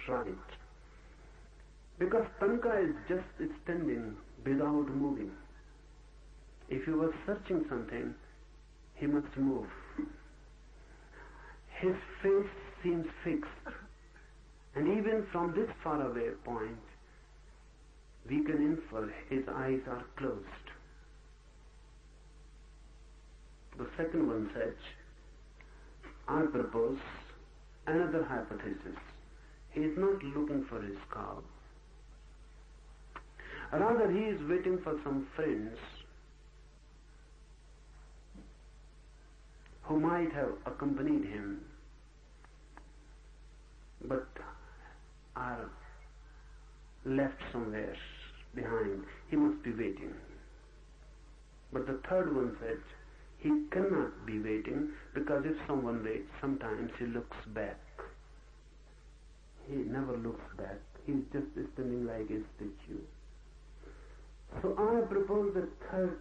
right. Because Tanka is just standing without moving. If he was searching something, he must move. His face seems fixed, and even from this faraway point, we can infer his eyes are closed. The second one said, I propose another hypothesis. He is not looking for his cow. Rather, he is waiting for some friends who might have accompanied him, but are left somewhere behind. He must be waiting. But the third one said, he cannot be waiting, because if someone waits, sometimes he looks back. He never looks back. He's just standing like a statue. So I propose the third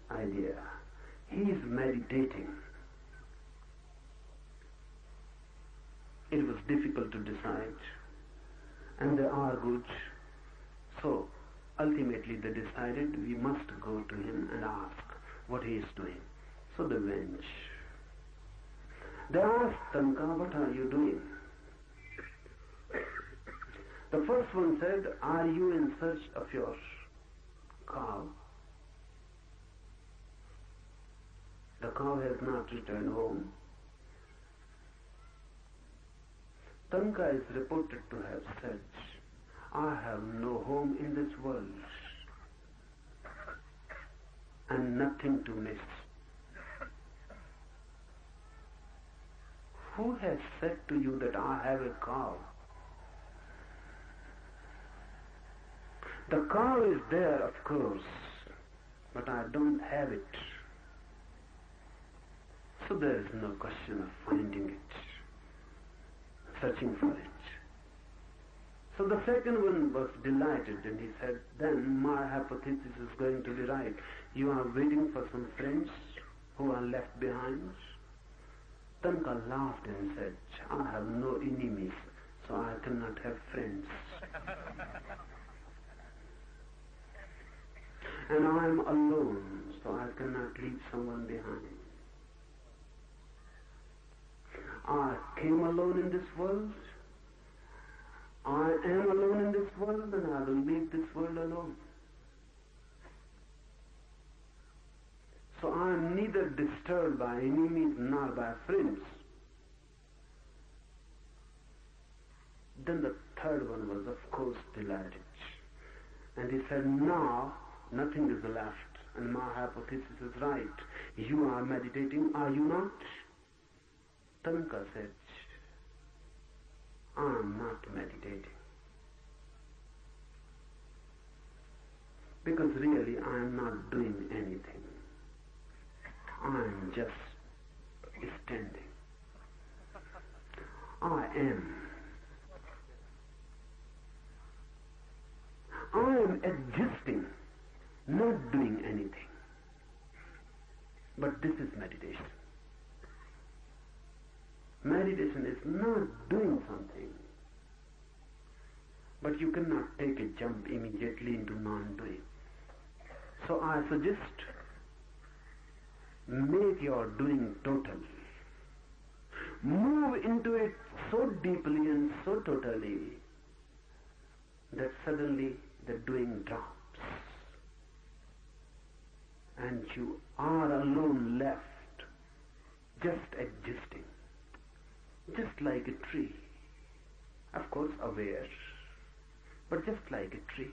idea. He is meditating. It was difficult to decide, and they argued. So ultimately they decided we must go to him and ask what he is doing. So they went. They asked Tanka, what are you doing? The first one said, are you in search of your cow? The cow has not returned home. Tanka is reported to have said, I have no home in this world and nothing to miss. Who has said to you that I have a cow? The cow is there, of course, but I don't have it. So there is no question of finding it, searching for it. So the second one was delighted, and he said, then my hypothesis is going to be right. You are waiting for some friends who are left behind? Tanka laughed and said, I have no enemies, so I cannot have friends. And I am alone, so I cannot leave someone behind. I came alone in this world. I am alone in this world, and I will leave this world alone. So I am neither disturbed by enemies nor by friends. Then the third one was, of course, delighted. And he said, now nothing is left, and my hypothesis is right. You are meditating, are you not? Tanka said, I am not meditating. Because really I am not doing anything. I am just standing. I am. I am existing, not doing anything. But this is meditation. Meditation is not doing something. But you cannot take a jump immediately into non-doing. So I suggest, make your doing total. Move into it so deeply and so totally that suddenly the doing drops. And you are alone left, just existing. Just like a tree. Of course aware, but just like a tree.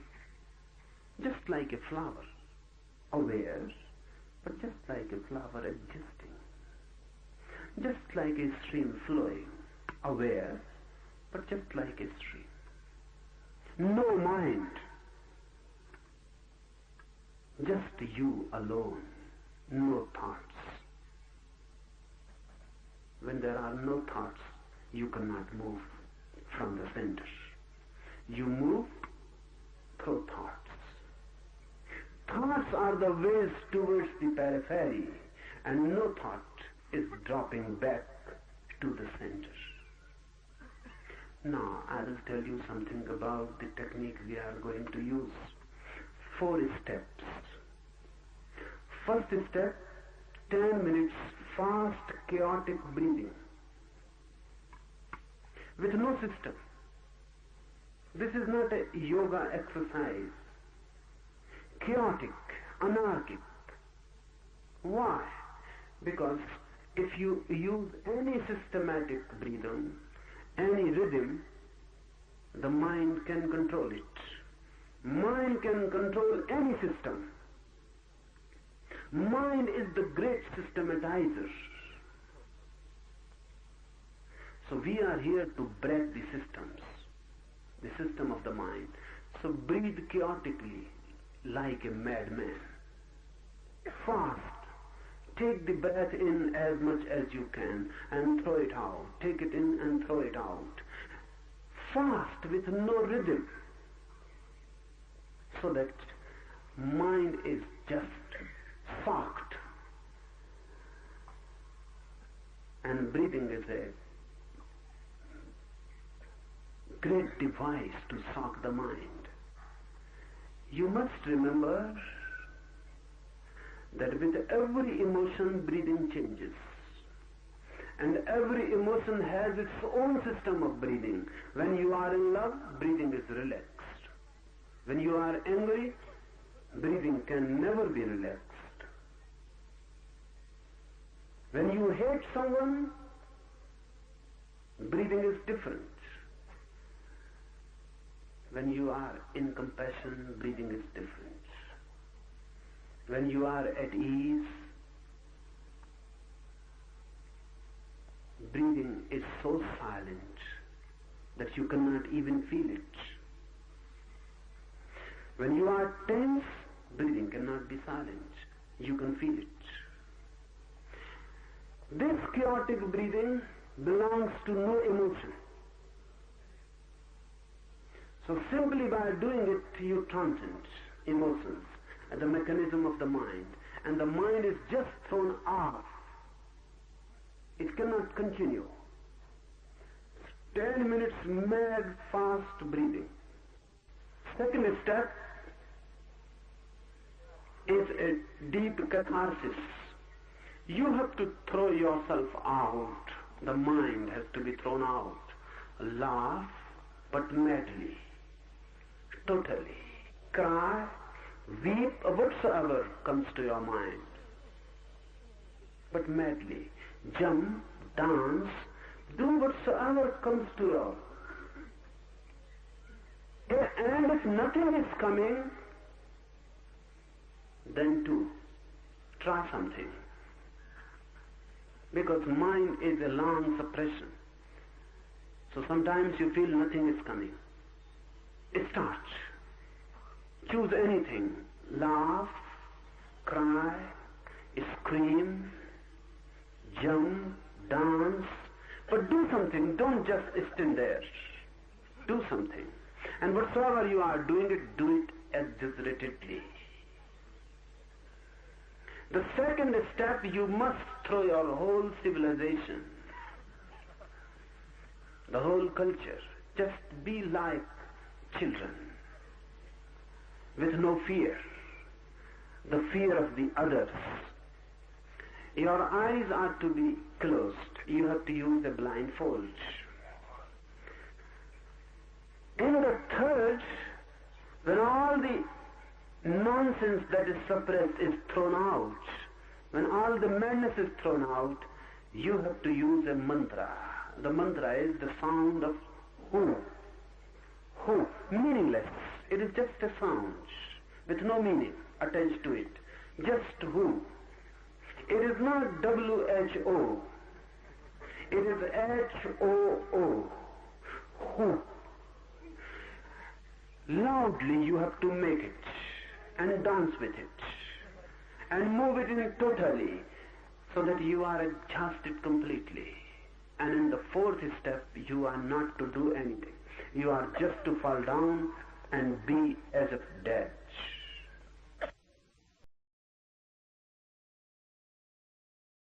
Just like a flower. Aware, but just like a flower existing. Just like a stream flowing. Aware, but just like a stream. No mind. Just you alone. No thoughts. When there are no thoughts, you cannot move from the center. You move through thoughts. Thoughts are the ways towards the periphery, and no thought is dropping back to the center. Now, I will tell you something about the technique we are going to use. 4 steps. First step, 10 minutes fast, chaotic breathing with no system. This is not a yoga exercise. Chaotic, anarchic. Why? Because if you use any systematic breathing, any rhythm, the mind can control it. Mind can control any system. Mind is the great systematizer. So we are here to break the systems, the system of the mind. So breathe chaotically like a madman. Fast. Take the breath in as much as you can and throw it out. Take it in and throw it out. Fast with no rhythm. So that mind is just socked. And breathing is a great device to sock the mind. You must remember that with every emotion, breathing changes. And every emotion has its own system of breathing. When you are in love, breathing is relaxed. When you are angry, breathing can never be relaxed. When you hate someone, breathing is different. When you are in compassion, breathing is different. When you are at ease, breathing is so silent that you cannot even feel it. When you are tense, breathing cannot be silent. You can feel it. This chaotic breathing belongs to no emotion. So simply by doing it, you transcend emotions and the mechanism of the mind. And the mind is just thrown off. It cannot continue. 10 minutes mad, fast breathing. Second step is a deep catharsis. You have to throw yourself out. The mind has to be thrown out. Laugh, but madly. Totally. Cry, weep, whatsoever comes to your mind. But madly. Jump, dance, do whatsoever comes to your. And if nothing is coming, then too, try something. Because mind is a long suppression. So sometimes you feel nothing is coming. Start. Choose anything. Laugh, cry, scream, jump, dance. But do something. Don't just stand there. Do something. And whatsoever you are doing it, do it exaggeratedly. The second step, you must throw your whole civilization, the whole culture. Just be like children, with no fear, the fear of the others. Your eyes are to be closed. You have to use a blindfold. And the third, when all the nonsense that is suppressed is thrown out, when all the madness is thrown out, you have to use a mantra. The mantra is the sound of who. Who? Meaningless. It is just a sound with no meaning attached to it. Just who. It is not WHO. It is HOO. Who. Loudly you have to make it and dance with it and move it in totally so that you are adjusted completely. And in the fourth step, you are not to do anything. You are just to fall down and be as if dead.